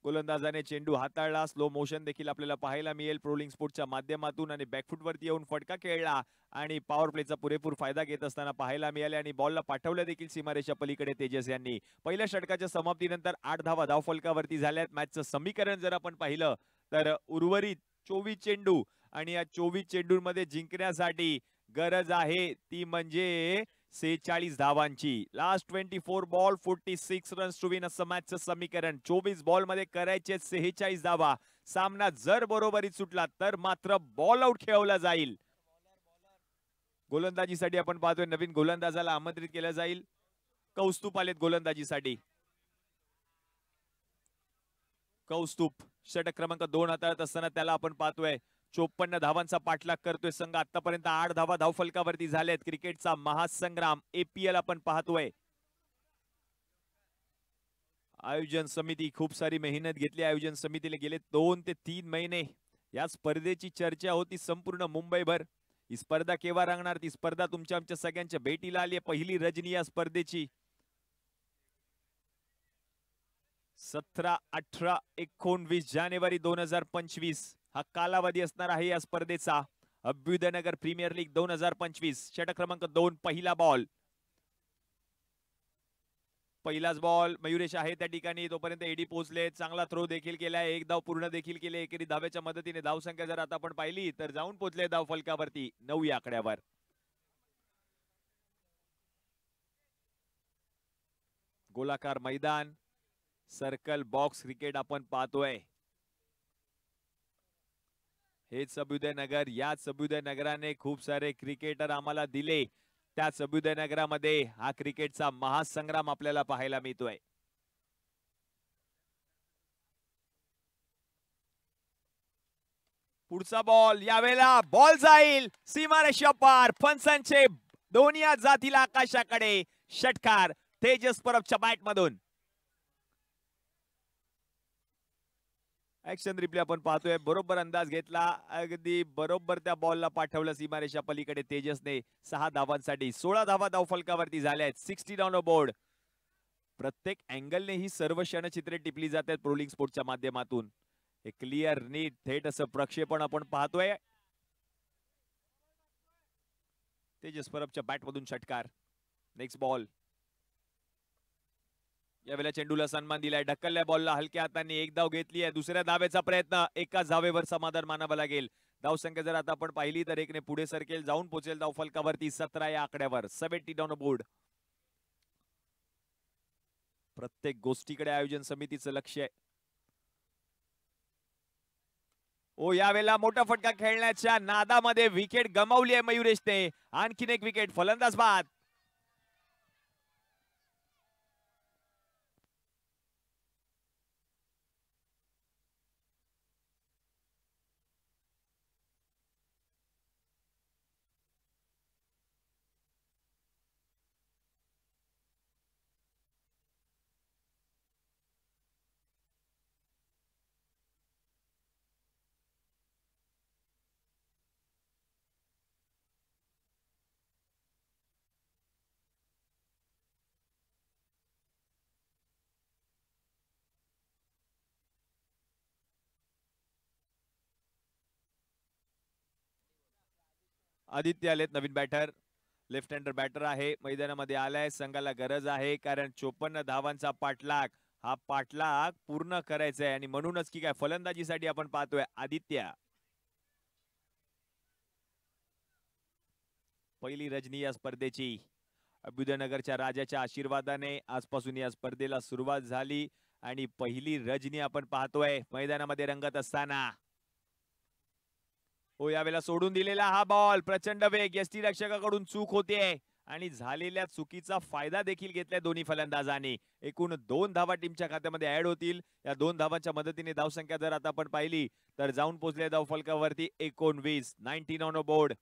गोलंदाजाने चेंडू हाताळला. स्लो मोशन देखील आपल्याला पाहायला मिळेल प्रोलिंग स्पोर्टच्या माध्यमातून. आणि बॅकफुट वरती येऊन फटका खेळला आणि पॉवर प्लेचा पुरेपूर फायदा घेत असताना पाहायला मिळाले आणि बॉलला पाठवलं देखील सीमारेषा पलीकडे तेजस यांनी. पहिल्या षटकाच्या समाप्तीनंतर 8 धावा धावफलकावरती झाल्यात. मॅचचं समीकरण जर आपण पाहिलं तर उर्वरित 24 चेंडू आणि या 24 चेंडूंमध्ये जिंकण्यासाठी गरज आहे ती म्हणजे 46 धावांची. Last 24 ball 46 runs to win असं मॅचचं समीकरण. 24 बॉल मध्ये करायचे 46 धावा. सामना जर बरोबरीत सुटला तर मात्र बॉल आउट खेळवला जाईल. गोलंदाजीसाठी आपण पाहतोय नवीन गोलंदाजाला आमंत्रित केलं जाईल. कौस्तुभ आलेत गोलंदाजीसाठी. कौस्तुभ षटक क्रमांक 2 हाताळत असताना त्याला आपण पाहतोय. 54 धावांचा पाठलाग करतोय संघ. आतापर्यंत 8 धावा धावफलकावरती झाल्यात. क्रिकेटचा महासंग्राम APL आपण पाहतोय. आयोजन समिती खूप सारी मेहनत घेतली. आयोजन समितीला गेले 2 ते 3 महिने या स्पर्धेची चर्चा होती संपूर्ण मुंबईभर. ही स्पर्धा केव्हा रंगणार, ती स्पर्धा तुमच्या आमच्या सगळ्यांच्या भेटीला आली. पहिली रजनी या स्पर्धेची 17, 18, 19 जानेवारी 2025 हा कालावधी असणार आहे या स्पर्धेचा. अभ्युदयनगर प्रीमियर लीग 2025. षटक क्रमांक 2 पहिला बॉल. पहिलाच बॉल मयुरेश आहे त्या ठिकाणी. तोपर्यंत एडी पोहोचले. चांगला थ्रो देखील केलाय. 1 धाव पूर्ण देखील केले. एकेरी धाव्याच्या मदतीने धावसंख्या जर आता आपण पाहिली तर जाऊन पोहोचले धाव फलकावरती 9 या आकड्यावर. गोलाकार मैदान, सर्कल बॉक्स क्रिकेट आपण पाहतोय. हेच अभ्युदय नगर. याच अभ्युदय नगराने खूप सारे क्रिकेटर आम्हाला दिले. त्याच अभ्युदय नगरामध्ये हा क्रिकेटचा महासंग्राम आपल्याला पाहायला मिळतोय. पुढचा बॉल यावेळेला बॉल जाईल सीमारेषा पार. पंचांचे दोन्ही जातील आकाशाकडे. षटकार तेजस परबच्या बॅट मधून. ऍक्शन रिप्ले आपण पाहतोय. बरोबर अंदाज घेतला. अगदी बरोबर त्या बॉलला पाठवलं सीमारेषा पलीकडे तेजसने. 6 धावांसाठी 16 धावा धावफलकावरती झाल्या आहेत. 60 ऑन बोर्ड. प्रत्येक अँगलने ही सर्व क्षणचित्रे टिपली जातात प्रोलिंग स्पोर्टच्या माध्यमातून. एक क्लिअर नीट थेट असं प्रक्षेपण आपण पाहतोय. तेजस परबच्या बॅट मधून षटकार. Next ball. यावेळेला चेंडूला सन्मान दिलाय. ढकलल्या बॉलला हलक्या हातांनी एक धाव घेतली आहे. दुसऱ्या धावेचा प्रयत्न. एकाच धावेवर समाधान मानावं लागेल. धावसंख्या जर आता आपण पाहिली तर एकने पुढे सरकेल, जाऊन पोहोचेल धाव फलकावरती 17 या आकड्यावर. 70 ऑन बोर्ड. प्रत्येक गोष्टीकडे आयोजन समितीचं लक्ष आहे. ओ यावेळेला मोठा फटका खेळण्याच्या नादामध्ये विकेट गमावली आहे मयुरेशने. आणखीन एक विकेट. फलंदाज बाद. आदित्य आलेत नवीन बॅटर. लेफ्ट हँडर बॅटर आहे. मैदानामध्ये आलाय. संघाला गरज आहे कारण 54 धावांचा पाठलाग. हा पाठलाग पूर्ण करायचा आहे आणि म्हणूनच की काय फलंदाजीसाठी आपण पाहतोय आदित्य. पहिली रजनी या स्पर्धेची. अभ्युदयनगरच्या राजाच्या आशीर्वादाने आजपासून या स्पर्धेला सुरुवात झाली आणि पहिली रजनी आपण पाहतोय मैदानामध्ये रंगत असताना. हो यावेळेला सोडून दिलेला हा बॉल. प्रचंड वेग. यष्टीरक्षकाकडून चूक होते आणि झालेल्या चुकीचा फायदा देखील घेतलाय दोन्ही फलंदाजांनी. एकूण 2 धावा टीमच्या खात्यामध्ये ऍड होतील. या 2 धावांच्या मदतीने धावसंख्या जर आता आपण पाहिली तर जाऊन पोहोचले धाव फलकावरती 19. 19 ऑन बोर्ड.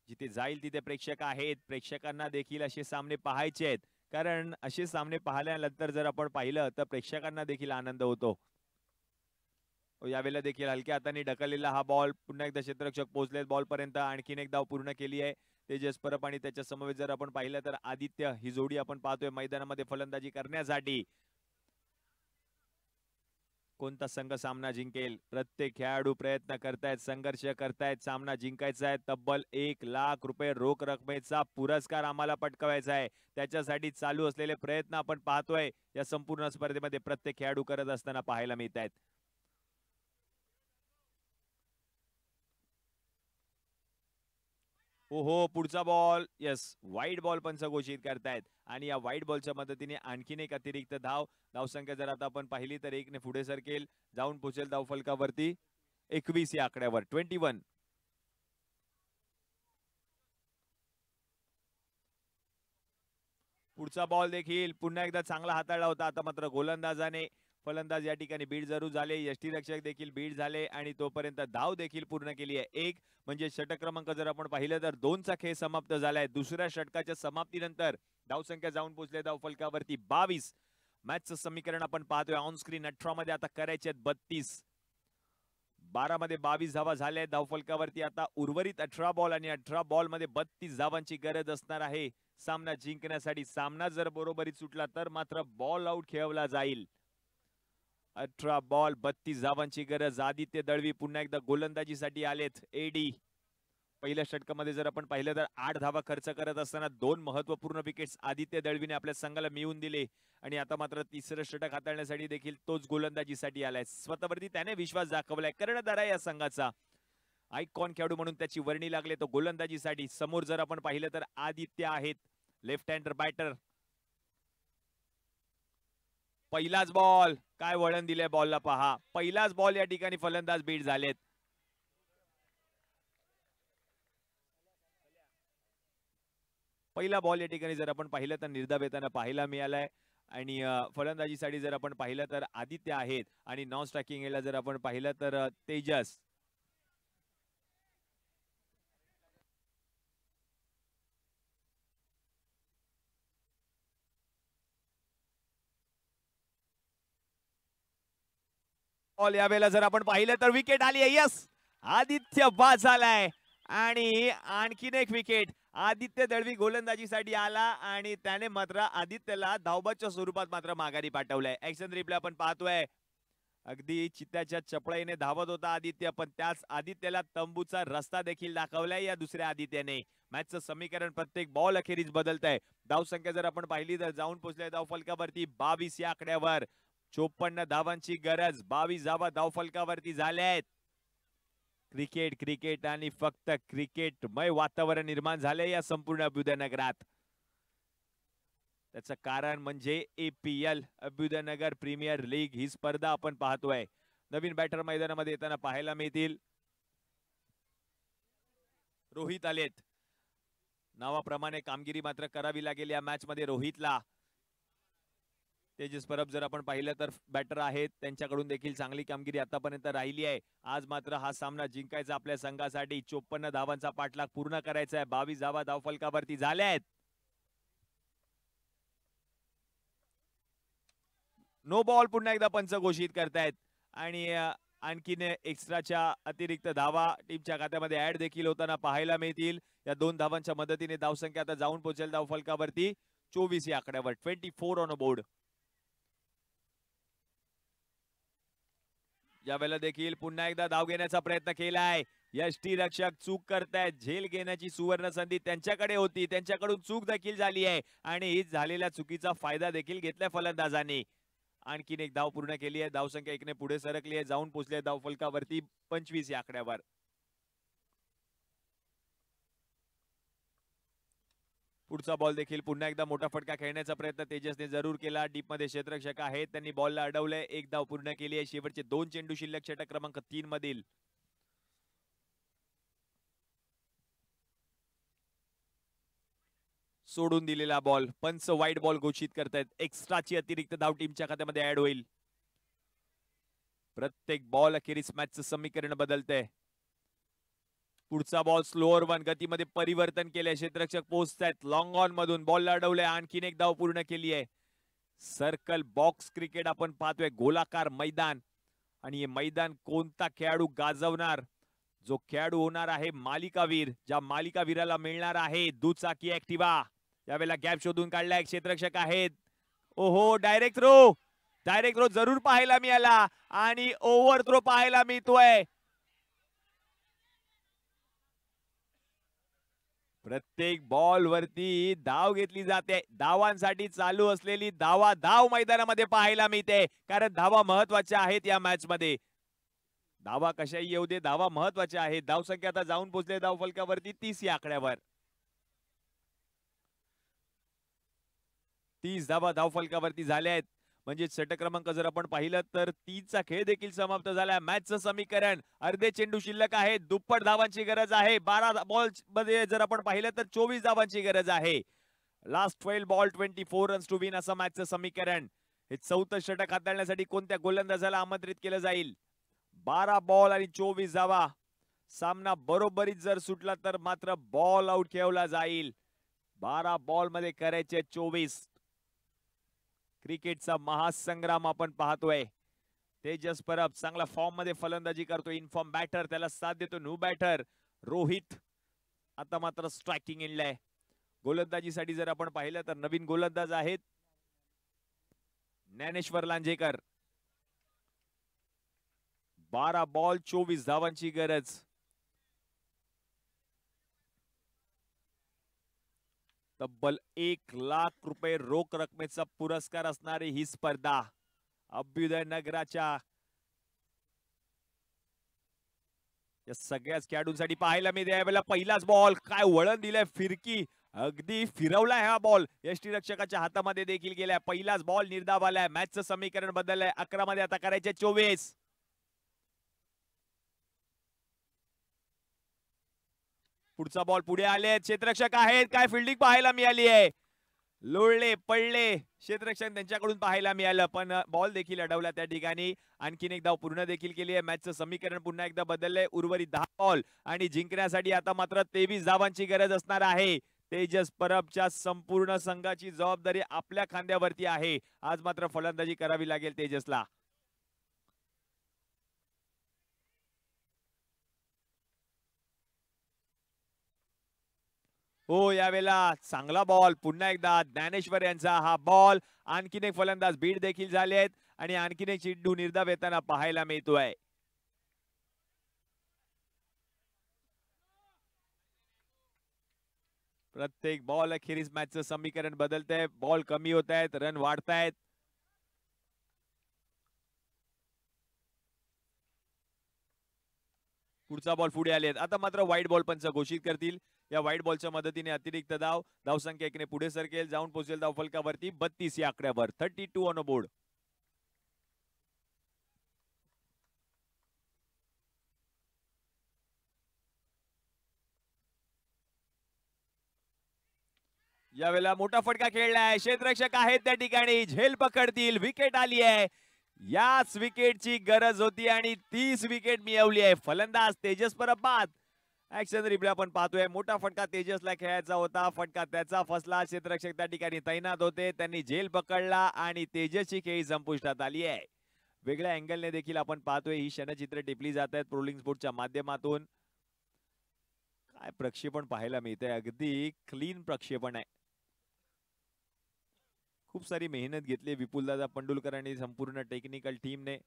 जिथे जाईल तिथे प्रेक्षक आहेत. प्रेक्षकांना देखील असे सामने पाहायचे आहेत कारण असे सामने पाहिल्यानंतर जर आपण पाहिलं तर प्रेक्षकांना देखील आनंद होतो. यावेळेला देखील हलक्या हाताने ढकललेला हा बॉल. पुन्हा एकदा क्षेत्ररक्षक पोहोचले बॉल पर्यंत. आणखीन एक धाव पूर्ण केली आहे. तेजस परब आणि त्याच्या समवेत जर आपण पाहिलं तर आदित्य ही जोडी आपण पाहतोय मैदानामध्ये फलंदाजी करण्यासाठी. कोणता संघ सामना जिंकेल? प्रत्येक खेळाडू प्रयत्न करतायत, संघर्ष करतायत. सामना जिंकायचा आहे. तब्बल 1 लाख रुपये रोख रकमेचा पुरस्कार आम्हाला पटकावायचा आहे. त्याच्यासाठी चालू असलेले प्रयत्न आपण पाहतोय या संपूर्ण स्पर्धेमध्ये प्रत्येक खेळाडू करत असताना पाहायला मिळत आहेत. ओहो पुढचा बॉल. यस वाईड बॉल पंच घोषित करतायत आणि या वाईड बॉलच्या मदतीने आणखीन एक अतिरिक्त धाव. धावसंख्या जर आता आपण पाहिली तर एकने पुढे सरकेल, जाऊन पोहोचेल धाव फलकावरती 21 या आकड्यावर. 21. पुढचा बॉल देखील पुन्हा एकदा चांगला हाताळला होता. आता मात्र गोलंदाजाने फलंदाज या ठिकाणी बीड जरूर झाले. यष्टीरक्षक देखील बीड झाले आणि तोपर्यंत धाव देखील पूर्ण केली आहे. एक म्हणजे षटक क्रमांक जर आपण पाहिलं तर 2चा खेळ समाप्त झालाय. दुसऱ्या षटकाच्या समाप्तीनंतर धावसंख्या जाऊन पोहोचले धाव फलकावरती 22. मॅचचं समीकरण आपण पाहतोय ऑन स्क्रीन. 18 मध्ये आता करायचे 32. 12 मध्ये 22 धावा झाल्या धाव फलकावरती. आता उर्वरित 18 बॉल आणि 18 बॉल मध्ये 32 धावांची गरज असणार आहे सामना जिंकण्यासाठी. सामना जर बरोबरीत सुटला तर मात्र बॉल आउट खेळवला जाईल. 18 बॉल 32 धावांची गरज. आदित्य दळवी पुन्हा एकदा गोलंदाजीसाठी आलेत. एडी पहिल्या षटकामध्ये जर आपण पाहिलं तर 8 धावा खर्च करत असताना 2 महत्वपूर्ण विकेट्स आदित्य दळवीने आपल्या संघाला मिळवून दिले आणि आता मात्र तिसरं षटक हाताळण्यासाठी देखील तोच गोलंदाजीसाठी आलाय. स्वतःवरती त्याने विश्वास दाखवलाय. कर्णधार आहे या संघाचा. आयकॉन खेळाडू म्हणून त्याची वर्णी लागले तो गोलंदाजीसाठी. समोर जर आपण पाहिलं तर आदित्य आहेत लेफ्ट हँडर बॅटर. पहिलाच बॉल. काय वळण दिलंय बॉलला पहा. पहिलाच बॉल या ठिकाणी फलंदाज बीट झालेत. पहिला बॉल या ठिकाणी जर आपण पाहिलं तर निर्धाव येताना पाहायला मिळालाय आणि फलंदाजीसाठी जर आपण पाहिलं तर आदित्य आहेत आणि नॉन स्ट्रायकिंग याला जर आपण पाहिलं तर तेजस. बॉल यावेळेला जर आपण पाहिलं तर विकेट आली आहे. यस आदित्य बाद झालाय आणि आणखीन एक विकेट. आदित्य दळवी गोलंदाजीसाठी आला आणि त्याने मात्र आदित्यला धावबादच्या स्वरूपात मात्र माघारी पाठवलंय. ऍक्शन रिप्ले आपण पाहतोय. अगदी चित्त्याच्या चपळाईने धावत होता आदित्य, पण त्याच आदित्यला तंबूचा रस्ता देखील दाखवलाय या दुसऱ्या आदित्यने. मॅचचं समीकरण प्रत्येक बॉल अखेरीस बदलत आहे. धावसंख्या जर आपण पाहिली तर जाऊन पोहोचले धावफलकावरती 22 या आकड्यावर. 54 धावांची गरज, 22 धावा धावफलकावरती झाल्या आहेत. क्रिकेट आणि फक्त क्रिकेटमय वातावरण निर्माण झाले या संपूर्ण अभ्युदयनगरात. त्याचं कारण म्हणजे APL अभ्युदयनगर प्रीमियर लीग ही स्पर्धा आपण पाहतोय. नवीन बॅटर मैदानामध्ये येताना पाहायला मिळतील. रोहित आलेत. नावाप्रमाणे कामगिरी मात्र करावी लागेल या मॅच मध्ये रोहितला. तेजस परब जर आपण पाहिलं तर बॅटर आहेत, त्यांच्याकडून देखील चांगली कामगिरी आतापर्यंत राहिली आहे. आज मात्र हा सामना जिंकायचा आपल्या संघासाठी. 54 धावांचा पाठलाग पूर्ण करायचा आहे. 22 धावा धावफलकावरती झाल्या आहेत. नो बॉल पुन्हा एकदा पंच घोषित करतायत आणि आणखीन एक्स्ट्राच्या अतिरिक्त धावा टीमच्या खात्यामध्ये ऍड देखील होताना पाहायला मिळतील. या 2 धावांच्या मदतीने धावसंख्या आता जाऊन पोहोचेल धावफलकावरती 24 या आकड्यावर. 24 ऑन बोर्ड. यावेळेला देखील पुन्हा एकदा धाव घेण्याचा प्रयत्न केलाय. यष्टीरक्षक चूक करतायत. झेल घेण्याची सुवर्ण संधी त्यांच्याकडे होती, त्यांच्याकडून चूक देखील झाली आहे आणि झालेल्या चुकीचा फायदा देखील घेतलाय फलंदाजांनी. आणखीन एक धाव पूर्ण केली आहे. धावसंख्या 1 ने पुढे सरकली आहे. जाऊन पोहोचले धावफलकावरती 25 या आकड्यावर. पुढचा बॉल देखील पुन्हा एकदा मोठा फटका खेळण्याचा प्रयत्न तेजसने जरूर केला. डीप मध्ये क्षेत्ररक्षक आहेत, त्यांनी बॉलला अडवलंय. 1 धाव पूर्ण केली आहे. शेवटचे 2 चेंडू शिल्लक षटक क्रमांक 3 मधील. सोडून दिलेला बॉल. पंच वाईड बॉल घोषित करतायत. एक्स्ट्राची अतिरिक्त धाव टीमच्या खात्यामध्ये ऍड होईल. प्रत्येक बॉल अखेरीस मॅचचं समीकरण बदलतंय. पुढचा बॉल स्लोअर वन, गतीमध्ये परिवर्तन केलंय. क्षेत्ररक्षक पोहोचतायत लॉंग ऑन मधून. बॉलला अडवलंय. आणखीन एक धाव पूर्ण केली आहे. सर्कल बॉक्स क्रिकेट आपण पाहतोय. गोलाकार मैदान. आणि हे मैदान कोणता खेळाडू गाजवणार? जो खेळाडू होणार आहे मालिकावीर. ज्या मालिकावीराला मिळणार आहे दुचाकी ऍक्टिवा. यावेळेला गॅप शोधून काढलाय. क्षेत्ररक्षक आहेत. ओहो, डायरेक्ट थ्रो जरूर पाहायला मिळाला आणि ओव्हर थ्रो पाहायला मिळतोय. प्रत्येक बॉल वरती धाव घेतली जाते. धावांसाठी चालू असलेली धाव मैदानामध्ये पाहायला मिळते, कारण धावा महत्वाच्या आहेत या मॅच मध्ये. धावा कशाही येऊ दे, धावा महत्वाच्या आहेत. धावसंख्या आता जाऊन पोहोचले धावफलकावरती 30 या आकड्यावर. 30 धावा धावफलकावरती झाल्या आहेत. म्हणजे षटक क्रमांक जर आपण पाहिलं तर 30 चा खेळ देखील समाप्त झाला. मॅचचं समीकरण अर्धे चेंडू शिल्लक आहे. दुप्पट धावांची गरज आहे. 12 बॉल मध्ये जर आपण पाहिलं तर 24 धावांची गरज आहे. Last 12 ball 24 runs to win असं मॅचचं समीकरण. हे चौथं षटक हाताळण्यासाठी कोणत्या गोलंदाजाला आमंत्रित केलं जाईल? 12 बॉल आणि 24 धावा. सामना बरोबरीत जर सुटला तर मात्र बॉल आउट खेळवला जाईल. 12 बॉल मध्ये करायचे 24. क्रिकेटचा महासंग्राम आपण पाहतोय. तेजस परब चांगला फॉर्म मध्ये फलंदाजी करतो. इनफॉर्म बॅटर, त्याला साथ देतो न्यू बॅटर रोहित. आता मात्र स्ट्रायकिंग एंडला. गोलंदाजीसाठी जर आपण पाहिलं तर नवीन गोलंदाज आहेत ज्ञानेश्वर लांजेकर. 12 बॉल 24 धावांची गरज. तब्बल 1 लाख रुपये रोख रकमेचा पुरस्कार असणारी ही स्पर्धा अभ्युदय नगराच्या या सगळ्याच खेळाडूंसाठी पाहायला मिळते. यावेळेला पहिलाच बॉल, काय वळण दिलंय, फिरकी अगदी फिरवलाय हा बॉल. यष्टीरक्षकाच्या हातामध्ये देखील गेलाय. पहिलाच बॉल निर्धाव आलाय. मॅचचं समीकरण बदललंय. 11 मध्ये आता करायचे 24. पुढचा बॉल पुढे आले. क्षेत्ररक्षक आहेत. काय फिल्डिंग पाहायला मिळाली आहे. लोळले पडले क्षेत्ररक्षक त्यांच्याकडून पाहायला मिळालं, पण बॉल देखील अडवला त्या ठिकाणी. आणखीन एक धाव पूर्ण देखील केली आहे. मॅचचं समीकरण पुन्हा एकदा बदललंय. उर्वरित 10 बॉल आणि जिंकण्यासाठी आता मात्र 23 धावांची गरज असणार आहे. तेजस परबच्या संपूर्ण संघाची जबाबदारी आपल्या खांद्यावरती आहे. आज मात्र फलंदाजी करावी लागेल तेजसला. हो, यावेळेला चांगला बॉल. पुन्हा एकदा ज्ञानेश्वर यांचा हा बॉल. आणखीन एक फलंदाज बीड देखील झाले आहेत आणि आणखीन एक चेंडू निर्धाव येताना पाहायला मिळतोय. प्रत्येक बॉल अखेरीस मॅचचं समीकरण बदलतंय. बॉल कमी होत आहेत, रन वाढतायत. पुढचा बॉल पुढे आले. आता मात्र व्हाईट बॉल पंच घोषित करतील. या व्हाईट बॉलच्या मदतीने अतिरिक्त धावसंख्या 1 ने पुढे सरकेल, जाऊन पोहोचेल धावफलकावरती 32 या आकड्यावर. 32 ऑन बोर्ड. यावेळेला मोठा फटका खेळलाय. क्षेत्ररक्षक आहेत त्या ठिकाणी, झेल पकडतील. विकेट आली आहे. याच विकेटची गरज होती आणि 30 विकेट मिळवली आहे. फलंदाज तेजस परबाद. ऍक्शन रिप्ले आपण पाहतोय. मोठा फटका तेजसला खेळायचा होता, फटका त्याचा फसला. क्षेत्ररक्षक त्या ठिकाणी तैनात होते, त्यांनी झेल पकडला आणि तेजसची खेळी संपुष्टात आली आहे. वेगळ्या अँगलने देखील आपण पाहतोय ही क्षणचित्र टिपली जात आहेत प्रोलिंग स्पोर्टच्या माध्यमातून. काय प्रक्षेपण पाहायला मिळतंय, अगदी क्लीन प्रक्षेपण आहे. खूप सारी मेहनत घेतली विपुलदादा पंडुलकर आणि संपूर्ण टेक्निकल टीमने.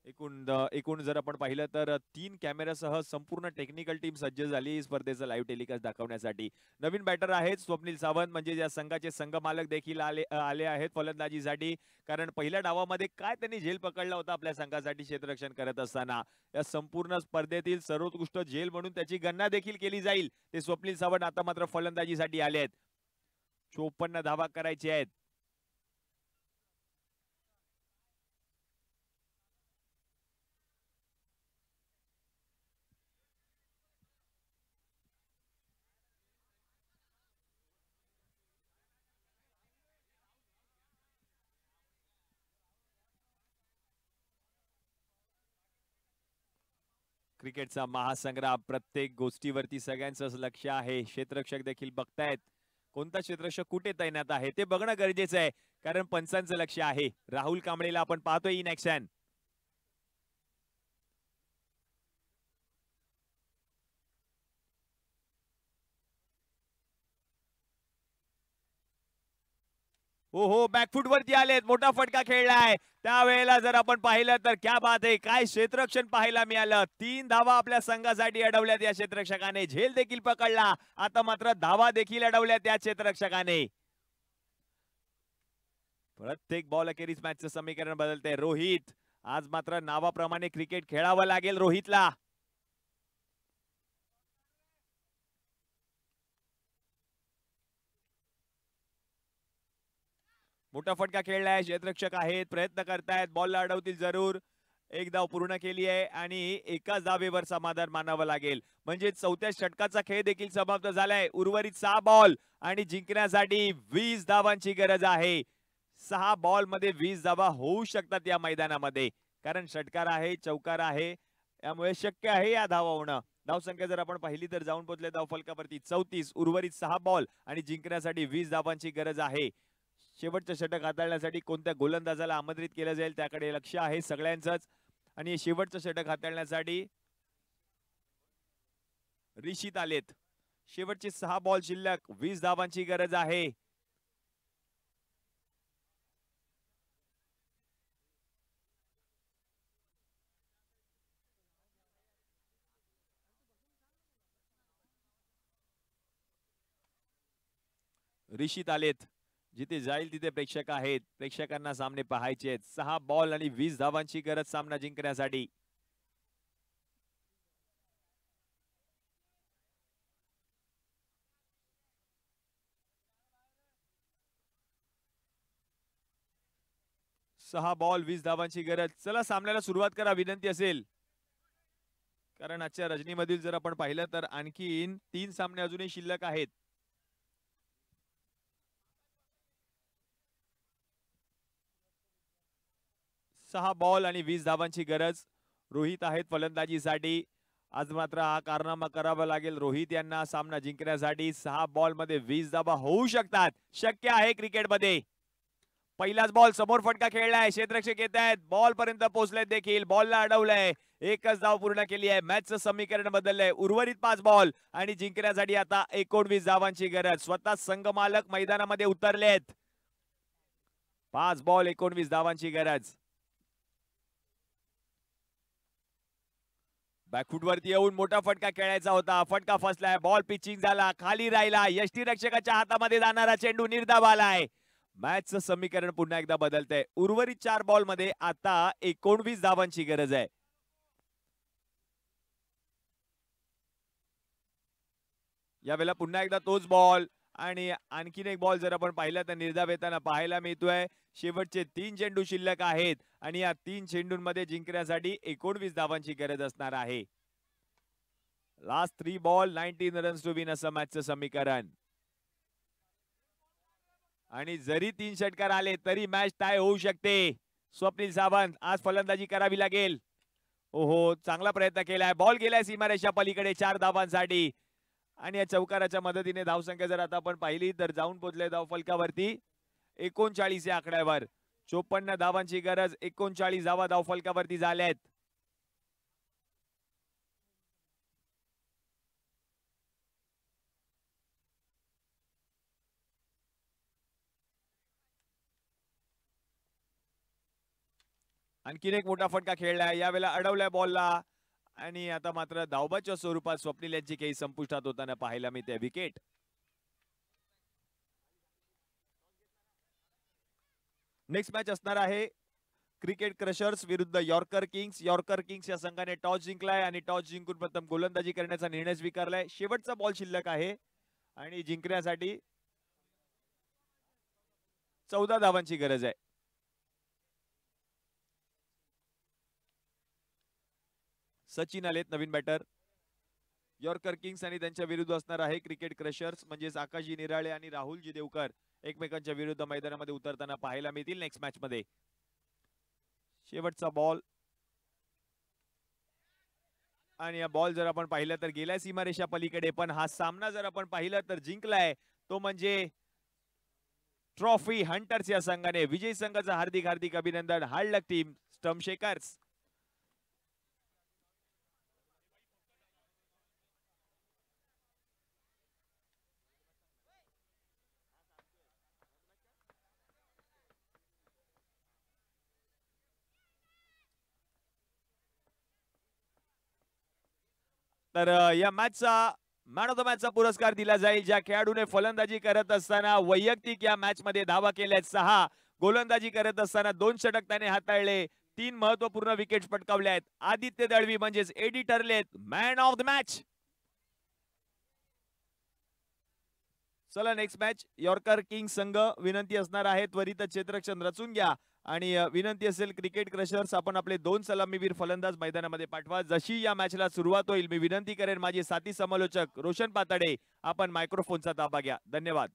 एकूण जर आपण पाहिलं तर 3 कॅमेरासह संपूर्ण टेक्निकल टीम सज्ज झाली स्पर्धेचं लाईव्ह टेलिकास्ट दाखवण्यासाठी. नवीन बॅटर आहेत स्वप्नील सावंत, म्हणजे या संघाचे संघमालक देखील आले आहेत फलंदाजीसाठी. कारण पहिल्या डावामध्ये काय त्यांनी झेल पकडला होता आपल्या संघासाठी क्षेत्ररक्षण करत असताना. या संपूर्ण स्पर्धेतील सर्वोत्कृष्ट झेल म्हणून त्याची गणना देखील केली जाईल. ते स्वप्नील सावंत आता मात्र फलंदाजीसाठी आले आहेत. 54 धावा करायचे आहेत. क्रिकेटचा महासंग्राम, प्रत्येक गोष्टीवरती सगळ्यांचं लक्ष आहे. क्षेत्ररक्षक देखील बघतायत कोणता क्षेत्ररक्षक कुठे तैनात आहे ते बघणं गरजेचं आहे, कारण पंचांचं लक्ष आहे. राहुल कांबळेला आपण पाहतोय इन ऍक्शन. हो बॅकफुट वरती आलेत. मोठा फटका खेळलाय. त्यावेळेला जर आपण पाहिलं तर क्या बात आहे, काय क्षेत्ररक्षण पाहायला मिळालं. 3 धावा आपल्या संघासाठी अडवल्यात या क्षेत्ररक्षकाने. झेल देखील पकडला. आता मात्र धावा देखील अडवल्यात या क्षेत्ररक्षकाने. प्रत्येक बॉल अखेरीस मॅचचं समीकरण बदलते. रोहित, आज मात्र नावाप्रमाणे क्रिकेट खेळावं लागेल रोहितला. मोठा फटका खेळलाय. क्षेत्ररक्षक आहेत, प्रयत्न करतायत, बॉलला अडवतील जरूर. एक धाव पूर्ण केली आहे आणि एकाच धावेवर समाधान मानावं लागेल. म्हणजे 4थ्या षटकाचा खेळ देखील समाप्त झालाय. उर्वरित 6 बॉल आणि जिंकण्यासाठी 20 धावांची गरज आहे. 6 बॉल मध्ये 20 धावा होऊ शकतात या मैदानामध्ये, कारण षटकार आहे, चौकार आहे, त्यामुळे शक्य आहे या धावा होणं. धावसंख्या जर आपण पाहिली तर जाऊन पोहोचले धावफलकावरती 34. उर्वरित 6 बॉल आणि जिंकण्यासाठी 20 धावांची गरज आहे. शेवटचं षटक हाताळण्यासाठी कोणत्या गोलंदाजाला आमंत्रित केलं जाईल त्याकडे लक्ष आहे सगळ्यांचंच. आणि शेवटचं षटक हाताळण्यासाठी रिशीत आलेत. शेवटचे 6 बॉल शिल्लक, 20 धावांची गरज आहे. रिशीत आलेत. जिथे जाईल तिथे प्रेक्षक आहेत. प्रेक्षकांना सामने पाहायचे आहेत. 6 बॉल आणि 20 धावांची गरज सामना जिंकण्यासाठी. सहा बॉल 20 धावांची गरज. चला सामन्याला सुरुवात करा विनंती असेल, कारण आजच्या रजनीमधील जर आपण पाहिलं तर आणखीन 3 सामने अजूनही शिल्लक आहेत. सहा बॉल आणि 20 धावांची गरज. रोहित आहेत फलंदाजीसाठी. आज मात्र हा कारनामा करावा लागेल रोहित यांना सामना जिंकण्यासाठी. 6 बॉल मध्ये 20 धावा होऊ शकतात, शक्य आहे क्रिकेटमध्ये. पहिलाच बॉल, समोर फटका खेळलाय. क्षेत्ररक्षक येत आहेत, बॉल पर्यंत पोहोचलेत देखील, बॉलला अडवलंय. एकच धाव पूर्ण केली आहे. मॅचचं समीकरण बदललंय. उर्वरित 5 बॉल आणि जिंकण्यासाठी आता 19 धावांची गरज. स्वतः संघ मालक मैदानामध्ये उतरलेत. 5 बॉल 19 धावांची गरज. बॅकफूट वरती येऊन मोठा फटका खेळायचा होता. फटका फसलाय. बॉल पिचिंग झाला, खाली राहिला. यष्टीरक्षकाच्या हातामध्ये जाणारा चेंडू निर्धाव आलाय. मॅचचं समीकरण पुन्हा एकदा बदलतंय. उर्वरित 4 बॉल मध्ये आता 19 धावांची गरज आहे. यावेळेला पुन्हा एकदा तोच बॉल आणि आणखीन एक बॉल जर आपण पाहिला तर निर्धाव येताना पाहायला मिळतोय. शेवटचे 3 चेंडू शिल्लक आहेत आणि या 3 चेंडूंमध्ये जिंकण्यासाठी 19 धावांची गरज असणार आहे. Last 3 ball 19 runs to win असं मॅचचं समीकरण. आणि जरी 3 षटकार आले तरी मॅच टाय होऊ शकते. स्वप्नील सावंत आज फलंदाजी करावी लागेल. ओहो, चांगला प्रयत्न केलाय. बॉल गेलाय सीमारेषा पलीकडे 4 धावांसाठी. आणि या चौकाराच्या मदतीने धावसंख्या जर आता आपण पाहिली तर जाऊन पोहोचले धाव फलकावरती 39 या आकड्यावर. 54 धावांची गरज. 39 धावा धाव फलकावरती झाल्यात. आणखीन एक मोठा फटका खेळलाय. यावेळेला अडवलाय बॉलला आणि आता मात्र धावबाच्या स्वरूपात स्वप्नील यांची काही संपुष्टात होताना पाहायला मिळते. विकेट. नेक्स्ट मॅच असणार आहे क्रिकेट क्रशर्स विरुद्ध यॉर्कर किंग्स. यॉर्कर किंग्स या संघाने टॉस जिंकलाय आणि टॉस जिंकून प्रथम गोलंदाजी करण्याचा निर्णय स्वीकारलाय. शेवटचा बॉल शिल्लक आहे आणि जिंकण्यासाठी 14 धावांची गरज आहे. सचिन आलेत नवीन बॅटर. यॉर्कर किंग्स आणि त्यांच्या विरुद्ध असणार आहे क्रिकेट क्रशर्स म्हणजेच आकाशजी निराळे आणि राहुलजी देवकर एकमेकांच्या विरुद्ध मैदानामध्ये उतरताना पाहायला मिळतील नेक्स्ट मॅच मध्ये. शेवटचा बॉल आणि हा बॉल जर आपण पाहिलं तर गेलाय सीमारेषा पलीकडे. पण हा सामना जर आपण पाहिला तर जिंकलाय तो म्हणजे ट्रॉफी हंटर्स या संघाने. विजयी संघाचं हार्दिक हार्दिक अभिनंदन. हार्ड लक टीम स्टम्प शेकर्स. तर या मॅचचा मॅन ऑफ द मॅचचा पुरस्कार दिला जाईल ज्या खेळाडूने फलंदाजी करत असताना वैयक्तिक या मॅच मध्ये धावा केल्यात 6, गोलंदाजी करत असताना 2 षटक त्याने हाताळले, 3 महत्वपूर्ण विकेट्स पटकावल्या आहेत. आदित्य दळवी म्हणजेच एडी ठरलेत मॅन ऑफ द मॅच. चला नेक्स्ट मॅच. यॉर्कर किंग संघ विनंती असणार आहे त्वरित क्षेत्ररक्षण रचून घ्या आणि विनंती असेल क्रिकेट क्रशर्स आपण आपले 2 सलामीवीर फलंदाज मैदानामध्ये पाठवा. जशी या मॅचला सुरुवात होईल मी विनंती करेन माझे साथी समालोचक रोशन पातडे आपण मायक्रोफोनचा ताबा घ्या. धन्यवाद.